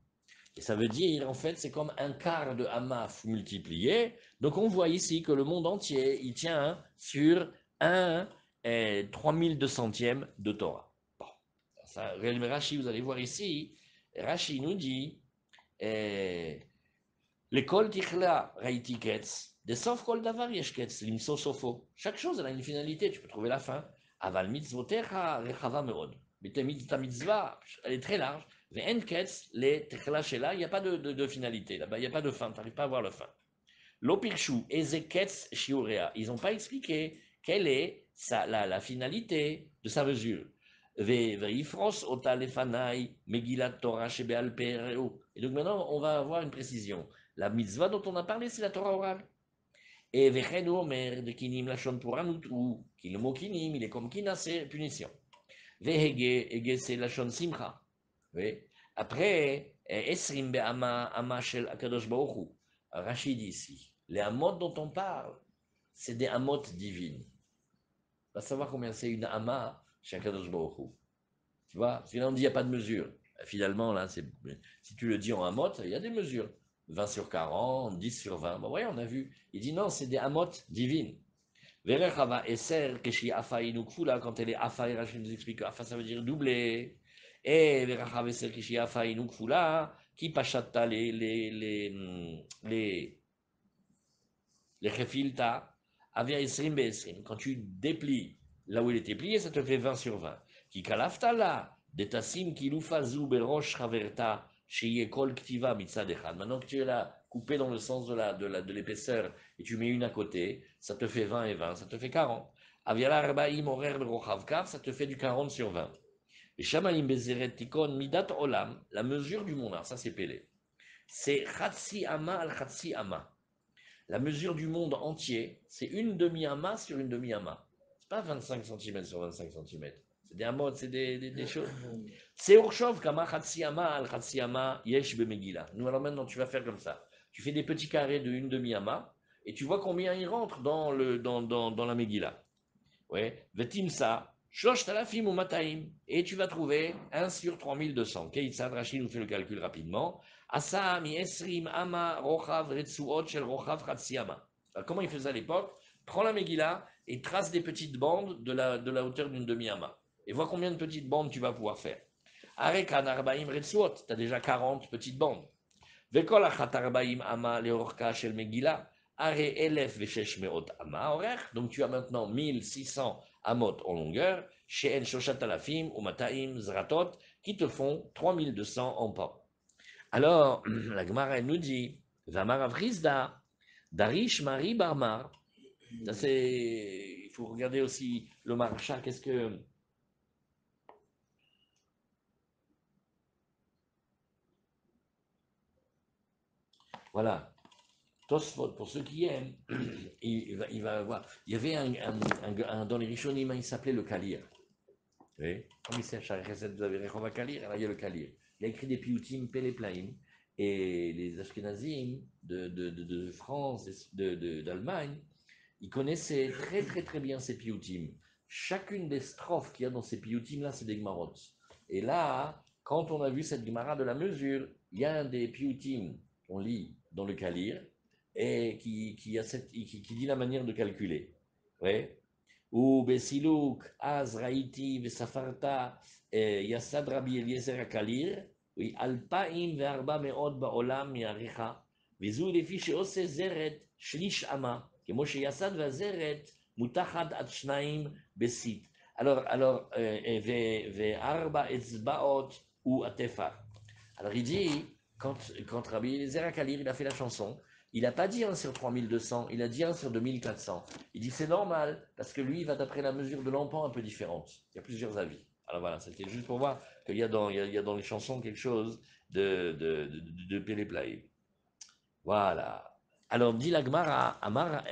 Et ça veut dire, en fait, c'est comme un quart de Hamaf multiplié. Donc on voit ici que le monde entier, il tient sur un 3200e de Torah. Bon, ça, Rashi, vous allez voir ici, Rashi nous dit, l'école tichla raïti ketz, de sauf kol davar yesh ketz, limso sofo. Chaque chose, elle a une finalité, tu peux trouver la fin. Aval mitzvotecha rechava meod. Mais ta mitzvah, elle est très large. Ve'en ketz, les tichla shela, il n'y a pas de finalité. Là-bas, il n'y a pas de fin, tu n'arrives pas à voir la fin. L'opirshu, eze ketz shiurea. Ils n'ont pas expliqué quelle est la finalité de sa mesure. Ve'ifros ota lefanai, megilat Torah shebeal pereo. Et donc maintenant, on va avoir une précision. La mitzvah dont on a parlé, c'est la Torah orale. Et Vechenu Omer, de Kinim Lachon Puranutru, qui le mot Kinim, il est comme Kina, c'est punition. Vehege, Ege, c'est Lachon Simcha. Oui. Après, Esrim Be'ama, Ama Shel Akadosh Baruchu. Rachid ici. Les amot dont on parle, c'est des amot divines. On va savoir combien c'est une ama chez Akadosh Baruchu. Tu vois, parce que là on dit il n'y a pas de mesure. Finalement, là, si tu le dis en amot, il y a des mesures. 20 sur 40, 10 sur 20. Bon, ouais, on a vu. Il dit non, c'est des amot divines. Verechava eser keshi afa inukfula, quand elle est afa, et Rachid nous explique que afa ça veut dire doubler. Et verechava eser keshi afa inukfula, qui pachatta les chefilta, avia esrim be esrim. Quand tu déplies là où il était plié, ça te fait 20 sur 20. Qui kalaftala, detassim kilufazu berosh chaverta, sheye kol ktiva mitzad echad. Maintenant que tu l'as coupé dans le sens de l'épaisseur et tu mets une à côté, ça te fait 20 et 20, ça te fait 40. Aviala arbaim horer berochavkav, ça te fait du 40 sur 20. Et shamaim bezeret tikon midat olam, la mesure du monde, ça c'est Pélé. C'est chatsi ama al chatsi ama. La mesure du monde entier, c'est une demi-ama sur une demi-ama. C'est pas 25 cm sur 25 cm. C'est des amots, c'est des choses. C'est Urshov, kama chatsiyama al chatsiyama yesh bemegila. Nous, alors maintenant, tu vas faire comme ça. Tu fais des petits carrés de une demi-ama et tu vois combien ils rentrent dans la Megillah. Ouais. Vetimsa, Shosh talafim ou mataim. Et tu vas trouver 1 sur 3200. Keitzad, Rachid nous fait le calcul rapidement. Asa mi esrim ama rochav retsuot shel rochav chatsiyama. Comment il faisait à l'époque? Prends la Megillah et trace des petites bandes de la hauteur d'une demi-ama. Et vois combien de petites bandes tu vas pouvoir faire. Arekan arbaim retsuot. Tu as déjà 40 petites bandes. Vekol achat arbaim ama leorka shel Megillah. Are elef veshesh meot ama orech. Donc tu as maintenant 1600 amot en longueur, chez En Shoshat Alafim ou Mataim Zratot, qui te font 3200 en pas. Alors, la Gemara, elle nous dit, Vamar Avrizda, Darish Marie Barmar. Ça, c'est. Il faut regarder aussi le marcha, qu'est-ce que. Voilà. Tosfot, pour ceux qui aiment, il va voir. Il y avait dans les Rishonim, il s'appelait le Kalir. Oui. Comme ici à Chareset, vous avez Rechova Kalir, là il y a le Kalir. Il a écrit des pioutim, Péléplaïm, et les Ashkenazim de France, d'Allemagne, ils connaissaient très très très bien ces pioutim. Chacune des strophes qu'il y a dans ces pioutim là, c'est des Gmarot. Et là, quand on a vu cette Gemara de la mesure, il y a un des pioutim qu'on lit dans le Kalir, et qui dit la manière de calculer. Ouais. Ou Besilouk, Az, Raïti, Vesafarta, Yassad Rabbi Eliezer Akalir, oui, Alpaim ve'arba me'od ba'olam mi'aricha, וזו לפי שעושה זרת שליש אמה, כמו שיסד והזרת מותחת עד שניים בסית. Alors, וארבע אצבעות הוא הטפח. Alors il dit, quand Rabbi Eliezer Akalir, il a fait la chanson, il n'a pas dit 1 sur 3200, il a dit 1 sur 2400. Il dit c'est normal, parce que lui, il va d'après la mesure de l'empan un peu différente. Il y a plusieurs avis. Alors voilà, c'était juste pour voir qu'il y a dans les chansons quelque chose de Péléplaï. Voilà. Alors dit la Gemara, Amar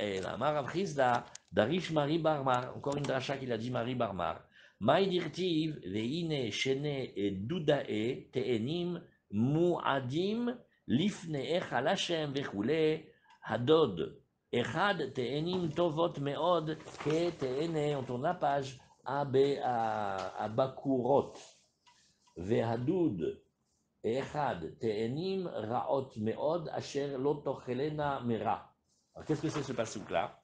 Avrizda, Darish Marie Barmar, encore une dracha qu'il a dit Marie Barmar. Maïdirtiv, Veine, Shene et Doudae, Te'enim, Mu'adim, Lifne Echa Lashem, Vechule, Hadod, Echad, Te'enim, Tovot, Meod, Ke Te'ene, on tourne la page, Abakurot, Vehadud, Echad, Te'enim, Raot, Meod, Asher, Lotochelena, Mera. Alors qu'est-ce que c'est ce pasouk-là?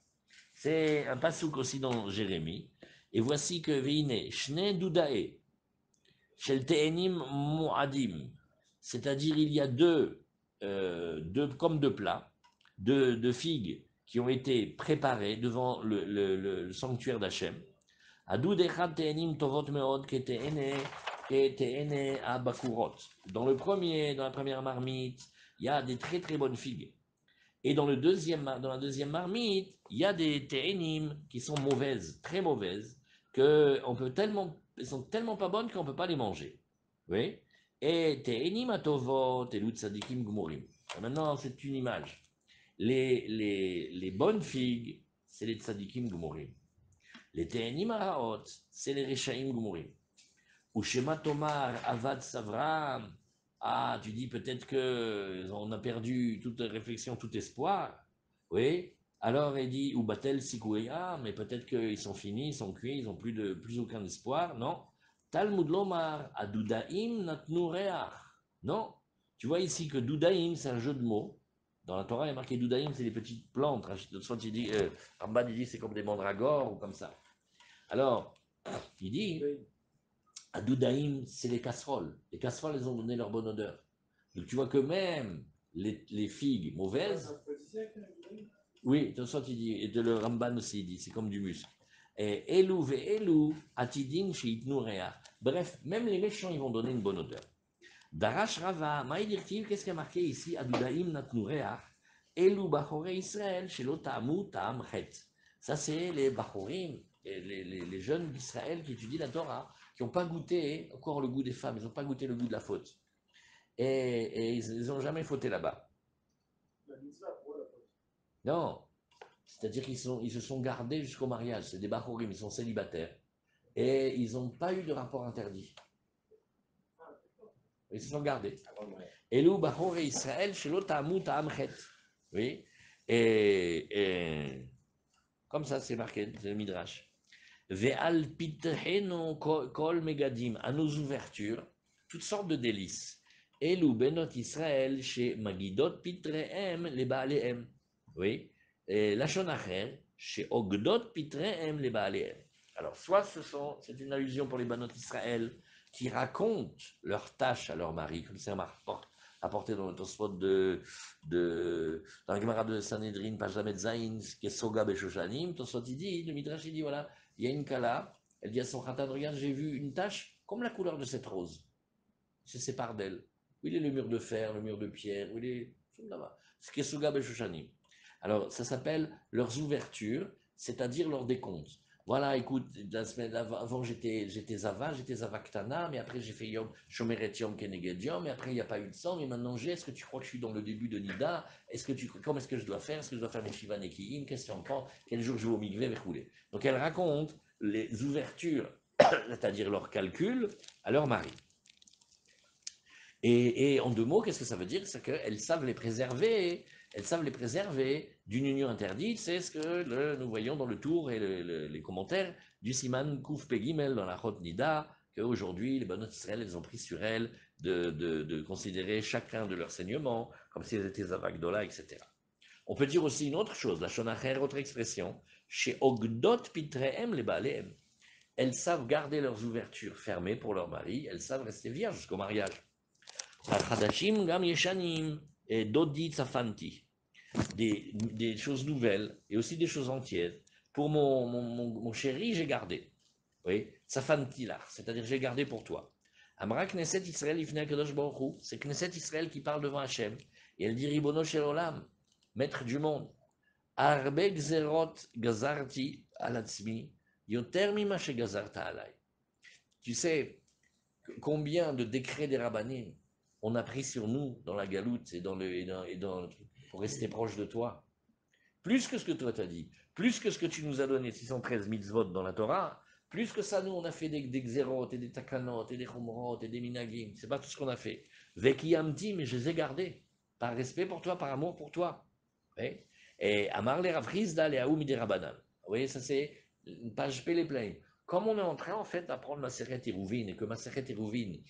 C'est un pasouk aussi dans Jérémie. Et voici que Veine, Shne Doudae, Shel Te'enim Mu'adim, c'est-à-dire il y a comme deux plats, deux figues qui ont été préparées devant le sanctuaire d'Hachem. Adud Echad Te'enim Tovot Meod Kete'ene Abakurot. Dans la première marmite, il y a des très très bonnes figues. Et dans la deuxième marmite, il y a des te'enim qui sont mauvaises, très mauvaises, elles sont tellement pas bonnes qu'on ne peut pas les manger. Oui. Et te'enim atovot et tzadikim gmurim. Maintenant, c'est une image. Les bonnes figues, c'est les tzadikim gmurim. Les te'enim araot, c'est les reshaim gmurim. Ou shema tomar avad savram. Ah, tu dis peut-être qu'on a perdu toute réflexion, tout espoir. Oui. Alors il dit, ou batel sikoué. Ah, mais peut-être qu'ils sont finis, ils sont cuits, ils n'ont plus aucun espoir. Non. Talmud lomar adudaim natnu reach. Non. Tu vois ici que doudaim, c'est un jeu de mots. Dans la Torah, il y a marqué doudaim, c'est des petites plantes. Soit il dit, Rambam il dit c'est comme des mandragores ou comme ça. Alors, il dit, Adoudaïm, c'est les casseroles. Les casseroles, elles ont donné leur bonne odeur. Donc tu vois que même les figues mauvaises. Oui, de toute façon, il dit, et de le Ramban aussi, il dit, c'est comme du muscle. Et Elou ve Elou, atidin sheitnurea. Bref, même les méchants, ils vont donner une bonne odeur. Darash Rava, maïdirtiv, qu'est-ce qui a marqué ici? Adoudaïm natnurea. Elou bachore Israël, shelo ta'amu ta'am chet. Ça, c'est les bachorim, les jeunes d'Israël qui étudient la Torah, qui n'ont pas goûté encore le goût des femmes, ils n'ont pas goûté le goût de la faute. Et ils n'ont jamais fauté là-bas. Non, c'est-à-dire qu'ils se sont gardés jusqu'au mariage. C'est des bachorim, ils sont célibataires. Et ils n'ont pas eu de rapport interdit. Ils se sont gardés. Elou bachore Israël, shelo ta'amu ta'am chet. Oui. Et comme ça, c'est marqué, c'est le Midrash. Ve'al pitrenu kol megadim, à nos ouvertures, toutes sortes de délices. Elu benot Israël chez Magidot pitrehem les baalehem. Oui. Et Lachon acher chez Ogdot pitrehem les baalehem. Alors, soit c'est une allusion pour les banot Israël qui racontent leurs tâches à leur mari, comme c'est apporté dans le Tosfot dans le Gemara de Sanhedrin, page Lamed Zayin, qui est Soga Beshoshanim. Tosfot il dit, le Midrash il dit voilà, il y a une kala, elle dit à son khatan, regarde, j'ai vu une tache comme la couleur de cette rose. Il se sépare d'elle. Où il est le mur de fer, le mur de pierre, où il est là-bas. Ce qui est Soga Beshoshanim. Alors, ça s'appelle leurs ouvertures, c'est-à-dire leurs décomptes. Voilà, écoute, la semaine avant, j'étais Zava, j'étais Zavaktana, mais après j'ai fait Yom, Shomeret Yom Keneged Yom, mais après il n'y a pas eu de sang, mais maintenant est-ce que tu crois que je suis dans le début de Nida? Comment est-ce que je dois faire? Est-ce que je dois faire mes Shiva Nekiim? Qu'est-ce que tu en prends? Quel jour je vais au Migvé, Verroulé? Donc elle raconte les ouvertures, c'est-à-dire leurs calculs, à leur mari. Et en deux mots, qu'est-ce que ça veut dire? C'est qu'elles savent les préserver. Elles savent les préserver d'une union interdite. C'est ce que nous voyons dans le tour et les commentaires du Siman Kouf Pegimel dans la Chot Nida, qu'aujourd'hui, les Banot Israël, elles ont pris sur elles de considérer chacun de leurs saignements comme s'ils étaient Zavagdola, etc. On peut dire aussi une autre chose, la Shonacher, autre expression, chez Ogdot Pitrehem les Balehem. Elles savent garder leurs ouvertures fermées pour leur mari, elles savent rester vierges jusqu'au mariage. Hadashim gam yeshanim et dodi tsafanti. Des choses nouvelles et aussi des choses entières. Pour mon chéri, j'ai gardé. Oui, tsafanti là, c'est-à-dire j'ai gardé pour toi. Amra Knesset Israël ifne kadosh baruch hu, c'est Knesset Israël qui parle devant Hachem. Et elle dit Ribono shel olam, maître du monde. Arbe gzerot gazarti alatzmi, yoter mima shegazarta alay. Tu sais, combien de décrets des rabbanim on a pris sur nous dans la galoute et dans le truc, pour rester proche de toi. Plus que ce que toi t'as dit, plus que ce que tu nous as donné, 613 mitzvot dans la Torah, plus que ça, nous, on a fait des xérot et des takanot et des chumrot et des minagim. C'est pas tout ce qu'on a fait. Vekiyamti, mais je les ai gardés. Par respect pour toi, par amour pour toi. Oui. Et Amar le Ravrizda le Aoumi des Rabbanan. Vous voyez, ça c'est une page pleine. Comme on est en train, en fait, d'apprendre Maseret Hérouvine, et que Maseret Hérouvine,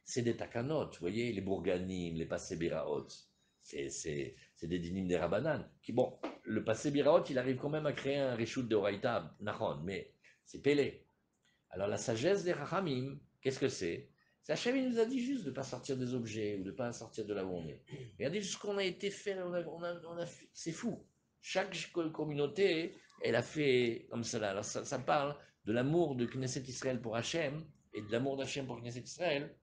c'est des takanot, vous voyez, les bourganim, les passé biraot, c'est des dinim des rabanan. Qui, bon, le passé biraot, il arrive quand même à créer un reshoot de Horaïta, Nahon, mais c'est Pélé. Alors la sagesse des Rahamim, qu'est-ce que c'est? C'est Hachem, il nous a dit juste de ne pas sortir des objets ou de ne pas sortir de là où on est. Regardez juste ce qu'on a été fait, c'est fou. Chaque communauté, elle a fait comme cela. Alors ça parle de l'amour de Knesset Israël pour Hachem et de l'amour d'Hachem pour Knesset Israël.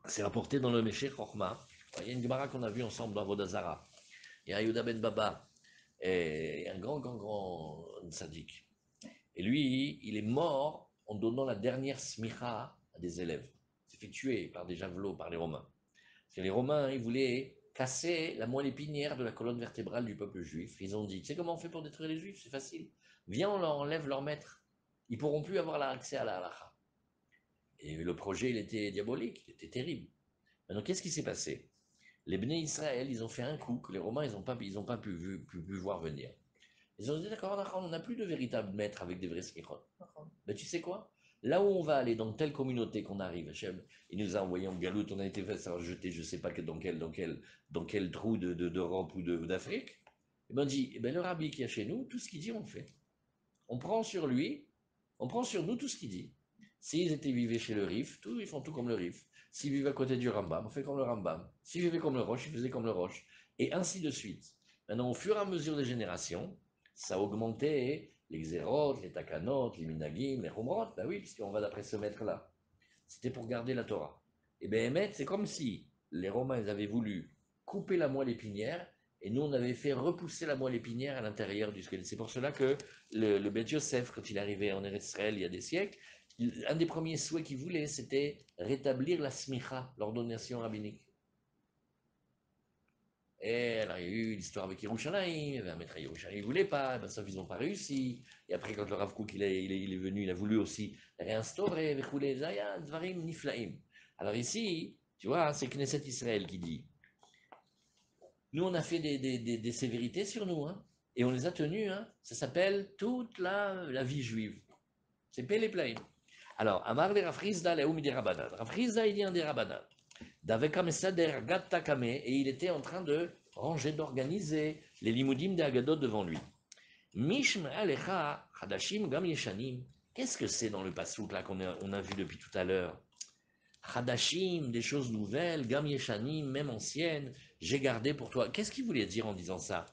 C'est rapporté dans le Meshech Chochma. Il y a une Gemara qu'on a vue ensemble dans Vodazara. Il y a Yehuda ben Baba, et un grand tzaddik. Et lui, il est mort en donnant la dernière smicha à des élèves. Il s'est fait tuer par des javelots, par les Romains. Parce que les Romains, ils voulaient casser la moelle épinière de la colonne vertébrale du peuple juif. Ils ont dit, tu sais comment on fait pour détruire les juifs? C'est facile. Viens, on leur enlève leur maître. Ils pourront plus avoir accès à la halakha. Et le projet, il était diabolique, il était terrible. Maintenant, qu'est-ce qui s'est passé? Les Bnei Israël, ils ont fait un coup que les Romains, ils n'ont pas pu voir venir. Ils ont dit, d'accord, on n'a plus de véritable maître avec des vrais smichot. Ben, tu sais quoi? Là où on va aller, dans telle communauté qu'on arrive, Hachem, il nous a envoyé en galoute, on a été fait jeter, je ne sais pas dans quel trou d'Europe ou d'Afrique. Et ben, on dit, eh ben, le rabbi qui est chez nous, tout ce qu'il dit, on fait. On prend sur lui, on prend sur nous tout ce qu'il dit. S'ils étaient vivés chez le Rif, ils font tout comme le Rif. S'ils vivent à côté du Rambam, on fait comme le Rambam. S'ils vivaient comme le Roche, ils faisaient comme le Roche. Et ainsi de suite. Maintenant, au fur et à mesure des générations, ça augmentait les xérotes, les takanot, les minagim, les humrot. Ben oui, puisqu'on va d'après ce maître-là. C'était pour garder la Torah. Et bien, Emet, c'est comme si les Romains ils avaient voulu couper la moelle épinière et nous, on avait fait repousser la moelle épinière à l'intérieur du squelette. C'est pour cela que le Beth Yosef, quand il arrivait en Eretz Israël il y a des siècles, un des premiers souhaits qu'il voulait, c'était rétablir la smicha, l'ordonnation rabbinique. Et alors, il y a eu l'histoire avec Yerushalayim, il y avait un maître à Yerushalayim, il ne voulait pas, ben, sauf ils n'ont pas réussi. Et après, quand le Rav Kook il est venu, il a voulu aussi réinstaurer, Dvarim Niflaim. Alors ici, tu vois, c'est Knesset Israël qui dit, nous on a fait des sévérités sur nous, hein. Et on les a tenus, hein. Ça s'appelle toute la vie juive. C'est Pele Plaim. Alors, Amar le Rafrizda le Oumi des Rabbanan. Rafrizda, il dit un des Rabbanan. Daveka Mesader Gatta Kame, et il était en train de ranger, d'organiser les limoudim des Agadot devant lui. Mishma Alecha Hadashim Gam Yeshanim. Qu'est-ce que c'est dans le pasouk là qu'on a vu depuis tout à l'heure? Hadashim, des choses nouvelles, Gam Yeshanim, même anciennes, j'ai gardé pour toi. Qu'est-ce qu'il voulait dire en disant ça?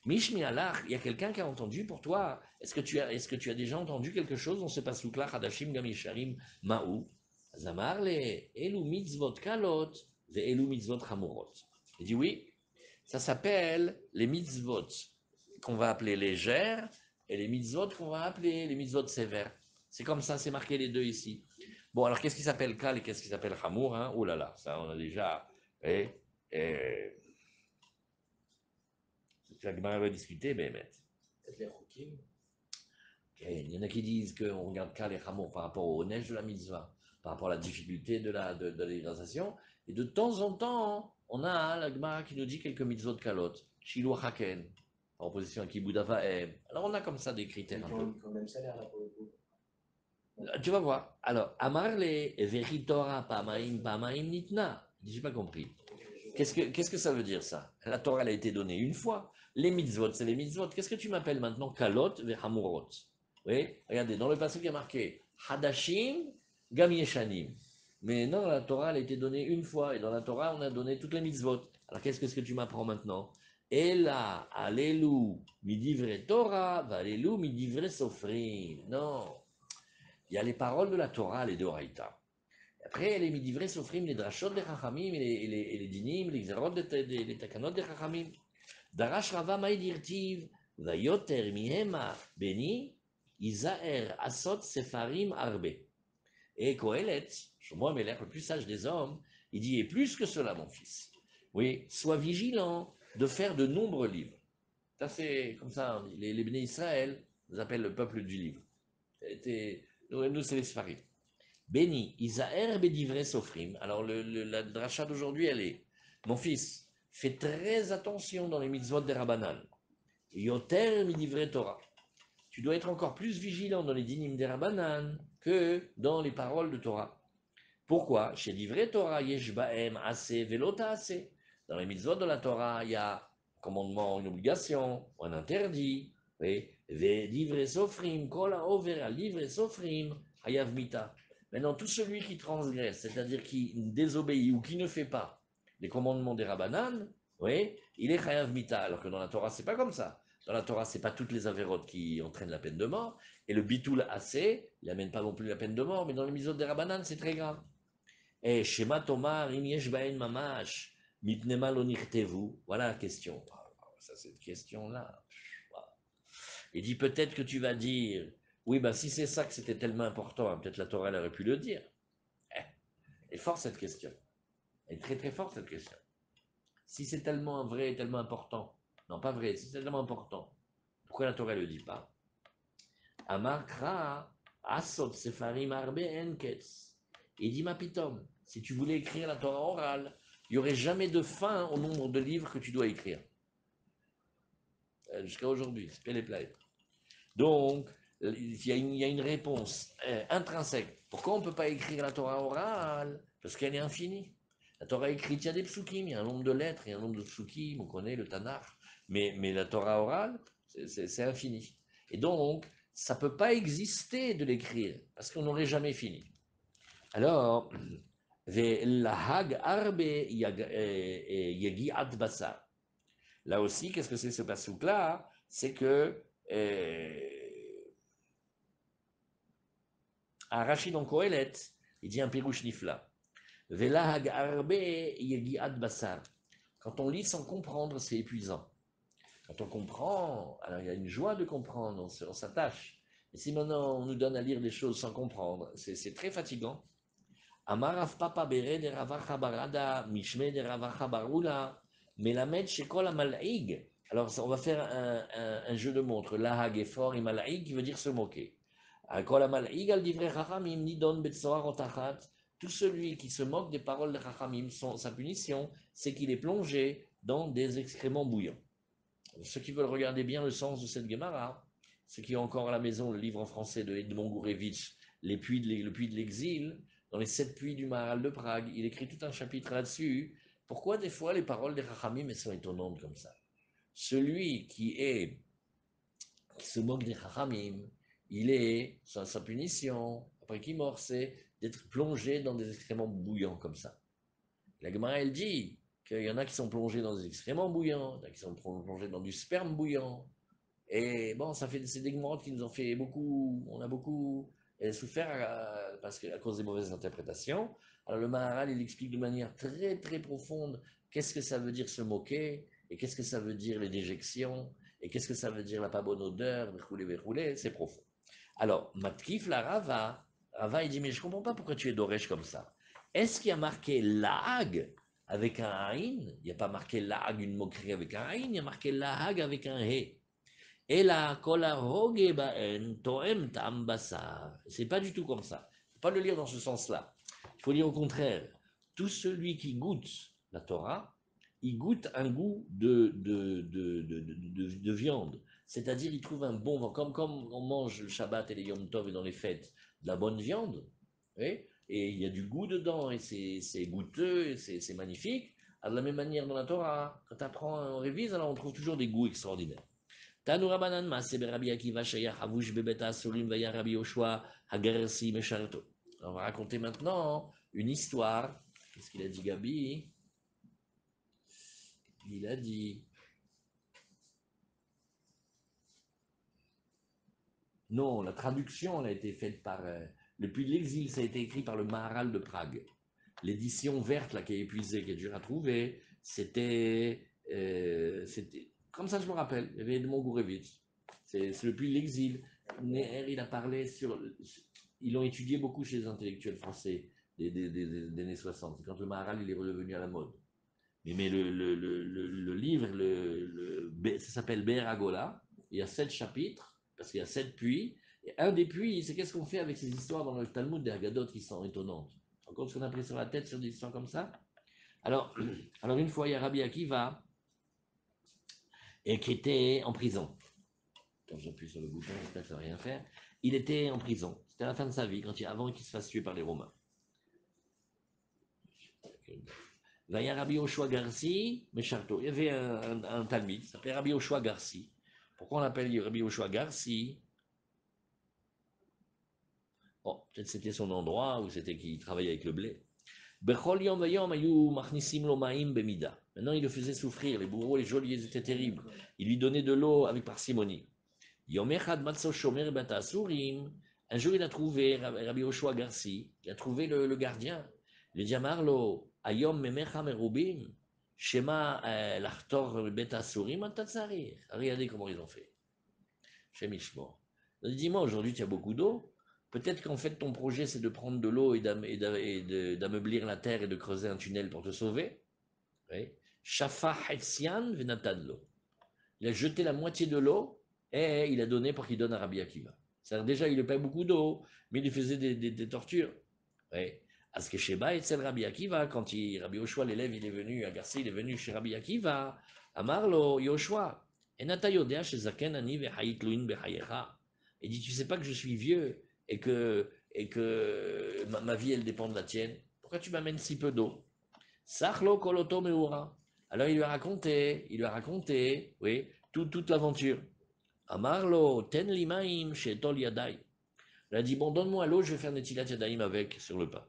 Mishmi Alach, il y a quelqu'un qui a entendu pour toi. Est-ce que tu as déjà entendu quelque chose dans ce pasouk-là, Hadashim Gam Yeshanim, Ma'ou? Zamarle, Elu mitzvot kalot, ve Elu mitzvot chamurot. Il dit oui, ça s'appelle les mitzvot qu'on va appeler légères et les mitzvot qu'on va appeler les mitzvot sévères. C'est comme ça, c'est marqué les deux ici. Bon, alors qu'est-ce qui s'appelle kal et qu'est-ce qui s'appelle chamour, hein? Oh là là, ça on a déjà. Et la Gemara va discuter, mais Peut-être les Chokim. il y en a qui disent qu'on regarde kal et chamour par rapport au neige de la mitzvah, par rapport à la difficulté de l'hydratation. Et de temps en temps, on a la Gemara qui nous dit quelques mitzvot de kalot. Shiloh haken, en opposition à Kibud Avahem. Alors on a comme ça des critères un peu. Ils ont le même salaire là pour le coup. Tu vas voir. Alors, Amarle, Veritora, Pamaim, Pamaim, Nitna. J'ai pas compris. Qu'est-ce que ça veut dire ça? La Torah elle a été donnée une fois. Les mitzvot, c'est les mitzvot. Qu'est-ce que tu m'appelles maintenant? Kalot, Vehamurot. Oui, regardez, dans le passage il y a marqué Hadashim, Gam Yeshanim. Mais non, la Torah elle a été donnée une fois. Et dans la Torah, on a donné toutes les mitzvot. Alors, qu'est-ce que tu m'apprends maintenant? Ela, Alelu, midivre Torah, Valelu, midivre Sofrim. Non. Il y a les paroles de la Torah, les Doraïta. Après, les midivrei sofrim, les drashot des chachamim, et les dinim, les xerot des takanot des chachamim. Darash rava maïdirtiv, vayoter mihema beni, izaer asot sefarim arbe. Et Kohelet, Shlomo Amelech, le plus sage des hommes, il dit, et plus que cela, mon fils. Oui, sois vigilant de faire de nombreux livres. Ça, c'est comme ça, les Béné Israël nous appellent le peuple du livre. Nous, c'est les Sfarim. Béni, Isaer Bedivre Sofrim. Alors, la dracha d'aujourd'hui, elle est mon fils, fais très attention dans les mitzvot des Rabbanan. Yoter Midivre Torah. Tu dois être encore plus vigilant dans les dinim des Rabbanan que dans les paroles de Torah. Pourquoi? Chez Divre Torah, Yesh Baem Ase Velota Ase. Dans les mitzvot de la Torah, il y a un commandement, une obligation, ou un interdit. Vedivre Sofrim, Kol Over al Divre Sofrim, Hayav Mita. Maintenant, tout celui qui transgresse, c'est-à-dire qui désobéit ou qui ne fait pas les commandements des Rabbanan, oui, il est Chayav Mita. Alors que dans la Torah, c'est pas comme ça. Dans la Torah, c'est pas toutes les avérotes qui entraînent la peine de mort. Et le bitul assez, il n'amène pas non plus la peine de mort, mais dans les mitzvot des Rabbanan, c'est très grave. Et Shema Tomar, im yesh baen mamash, mitnema lo nichtevu. Voilà la question. Ça, cette question-là. Il dit peut-être que tu vas dire, oui, ben si c'est ça que c'était tellement important, hein, peut-être la Torah elle aurait pu le dire. Elle est forte cette question. Elle est très très forte cette question. Si c'est tellement vrai, tellement important, non pas vrai, si c'est tellement important, pourquoi la Torah ne le dit pas? Amar kra asot sefarim arbe enketz. Il dit ma pitom, si tu voulais écrire la Torah orale, il n'y aurait jamais de fin au nombre de livres que tu dois écrire. Jusqu'à aujourd'hui, c'est les plaît. Donc, il y a une réponse intrinsèque. Pourquoi on ne peut pas écrire la Torah orale? Parce qu'elle est infinie. La Torah écrite, il y a des psukim, il y a un nombre de lettres, il y a un nombre de psukim, on connaît le Tanakh. Mais la Torah orale, c'est infini. Et donc, ça ne peut pas exister de l'écrire, parce qu'on n'aurait jamais fini. Alors, Lahag arbe yagi'at basar. Là aussi, qu'est-ce que c'est ce pasouk-là? C'est que Rachid dans Kohelet, il dit un pirouche nifla. Velahag arbe yagi'at basar. Quand on lit sans comprendre, c'est épuisant. Quand on comprend, alors il y a une joie de comprendre, on s'attache. Et si maintenant on nous donne à lire des choses sans comprendre, c'est très fatigant. Amarav papa bere de ravacha barada, mishme de ravacha barula, melamed shekol amal'ig. Alors on va faire un jeu de mots entre lahag et fort et mal'ig qui veut dire se moquer. Kol amal'ig al divrei chachamim nidon betzoar otachat. Tout celui qui se moque des paroles de chachamim, sa punition, c'est qu'il est plongé dans des excréments bouillants. Ceux qui veulent regarder bien le sens de cette Gemara, ceux qui ont encore à la maison le livre en français de Edmond Gourevitch, le puits de l'exil, dans les 7 puits du Maharal de Prague, il écrit tout un chapitre là-dessus. Pourquoi des fois les paroles des Chachamim sont étonnantes comme ça? Celui qui se moque des Chachamim, il est, sa punition, après qu'il meurt, c'est d'être plongé dans des excréments bouillants comme ça. La Gemara, elle dit qu'il y en a qui sont plongés dans des excréments bouillants, il y en a qui sont plongés dans du sperme bouillant. Et bon, c'est des Gemara qui nous ont fait beaucoup, on a beaucoup souffert parce que, à cause des mauvaises interprétations. Alors le Maharal, il explique de manière très très profonde qu'est-ce que ça veut dire se moquer, et qu'est-ce que ça veut dire les déjections, et qu'est-ce que ça veut dire la pas bonne odeur, verrouler, c'est profond. Alors, Matkif la Rava, il dit, mais je ne comprends pas pourquoi tu es d'Oresh comme ça. Est-ce qu'il y a marqué Lahag avec un Aïn? Il n'y a pas marqué Lahag, une moquerie avec un Aïn, il y a marqué Lahag avec un He. Et la kolaroge ba'en toem tam basar. C'est pas du tout comme ça. Il ne faut pas le lire dans ce sens-là. Il faut lire au contraire. Tout celui qui goûte la Torah, il goûte un goût de viande. C'est-à-dire, il trouve un bon vent. Comme on mange le Shabbat et les Yom Tov et dans les fêtes, de la bonne viande. Oui, et il y a du goût dedans, et c'est goûteux, et c'est magnifique. Alors, de la même manière, dans la Torah, quand tu apprends, on révise, alors on trouve toujours des goûts extraordinaires. Tanu Rabanan Maase Rabbi Akiva Shaya Havush Bebeta Surim Vaya Rabbi Yoshua Hagersi Mesharto. On va raconter maintenant une histoire. Qu'est-ce qu'il a dit, Gabi? Il a dit. Non, la traduction elle a été faite par. Le Puits de l'Exil, ça a été écrit par le Maharal de Prague. L'édition verte, là, qui est épuisée, qui est dure à trouver, c'était. Comme ça, je me rappelle. Il y avait Edmond Gourevitch. C'est le Puits de l'Exil. Neher, il a parlé sur. Ils l'ont étudié beaucoup chez les intellectuels français des années 60. C'est quand le Maharal il est redevenu à la mode. Mais le livre, ça s'appelle Be'er Agola. Il y a 7 chapitres, parce qu'il y a 7 puits. Et un des puits, c'est qu'est-ce qu'on fait avec ces histoires dans le Talmud des Haggadot qui sont étonnantes. Encore ce qu'on a pris sur la tête sur des histoires comme ça. Alors, une fois, il y a Rabbi Akiva et qui était en prison. Quand j'appuie sur le bouton, j'espère que ça ne va rien faire. Il était en prison. C'était à la fin de sa vie, avant qu'il se fasse tuer par les Romains. Vaya Rabbi Yoshua Garci, Mesharto. Il y avait un Talmud, qui s'appelait Rabbi Yoshua Garci. Pourquoi on l'appelle Rabbi Yoshua Garci? Oh, peut-être c'était son endroit, ou c'était qu'il travaillait avec le blé. Bechol yom vayom ayu machnisim lo ma'im bemida. Maintenant, il le faisait souffrir. Les bourreaux, les geôliers étaient terribles. Il lui donnait de l'eau avec parcimonie. Yom echad matzo shomer bata asurim. Un jour, il a trouvé Rabbi Yoshua Garci. Il a trouvé le gardien. Il lui dit Amarlo, ayom memecha merubim. Shema l'achtor beta asurim antatzarir. Regardez comment ils ont fait. Chez Mishmor. Il dit, moi, aujourd'hui, tu as beaucoup d'eau. Peut-être qu'en fait, ton projet, c'est de prendre de l'eau et d'ameublir la terre et de creuser un tunnel pour te sauver. Shafa Hetzian venatadlo. Il a jeté la moitié de l'eau et il a donné pour qu'il donne à Rabbi Akiva. Déjà, il ne paye beaucoup d'eau, mais il lui faisait des tortures. Parce que chez Baïtzel Rabbi Akiva, quand Rabbi Yoshua, l'élève, il est venu à Garcia, il est venu chez Rabbi Akiva, Amarlo, Yoshua, il dit, tu sais pas que je suis vieux et que ma vie, elle dépend de la tienne. Pourquoi tu m'amènes si peu d'eau? Sachlo koloto meura. Alors il lui a raconté, oui, toute l'aventure. Amarlo, ten limaim shetol yadai. Il a dit, bon, donne-moi l'eau, je vais faire netilat yadaim avec sur le pain.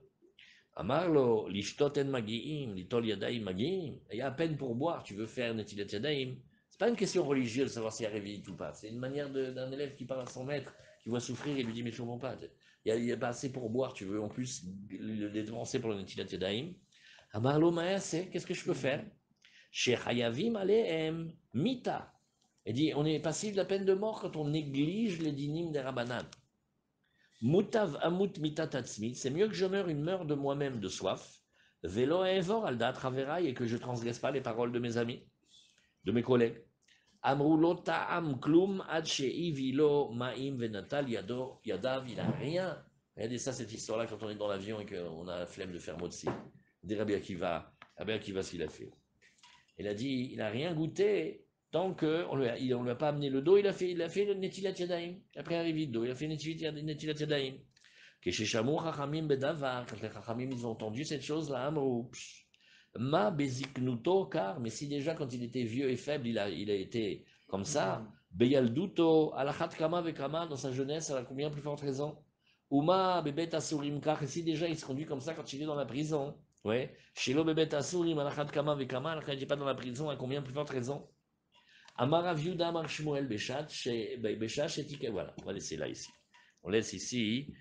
Amarlo, lishtoten magiim, litol yadaim magiim. Il y a à peine pour boire, tu veux faire netilat yadaim. C'est pas une question religieuse de savoir s'il y a révite ou pas. C'est une manière d'un élève qui parle à son maître, qui voit souffrir et lui dit, mais je comprends pas. Il y a pas assez pour boire, tu veux en plus le dépenser pour le netilat yadaim. Amarlo maase, qu'est-ce que je peux faire? Chez Hayavim aleem mita. Il dit, on est passif de la peine de mort quand on néglige les dynimes des Rabbanan. Mutav amut mitatatzmi, c'est mieux que je meure de moi-même de soif. Velo evor alda traveraï, et que je ne transgresse pas les paroles de mes amis, de mes collègues. Amrulo ta'am klum adche ivilo ma'im venatal yadav, il n'a rien. Regardez ça, cette histoire-là, quand on est dans l'avion et qu'on a la flemme de faire motzi. Des Rabbi Akiva, ce qu'il a fait. Il a dit, il n'a rien goûté tant qu'on ne lui a pas amené le dos, il a fait le Netilat Yadayim. Après arrivé le dos, il a fait Netilat Yadayim. Quand les Chachamim, ils ont entendu cette chose-là, Ma beziknuto, car, mais si déjà quand il était vieux et faible, il a été comme ça, beyalduto, alachat kama vekama, dans sa jeunesse, à la combien plus forte raison? Uma bebet asurim, car, et si déjà il se conduit comme ça quand il est dans la prison, ouais, shelo bebet asurim, alachat kama vekama, quand il n'est pas dans la prison, à combien plus forte raison? Amar Aviuda, Amar Shmuel, Béchat, Béchat, voilà, on va laisser là ici. On laisse ici.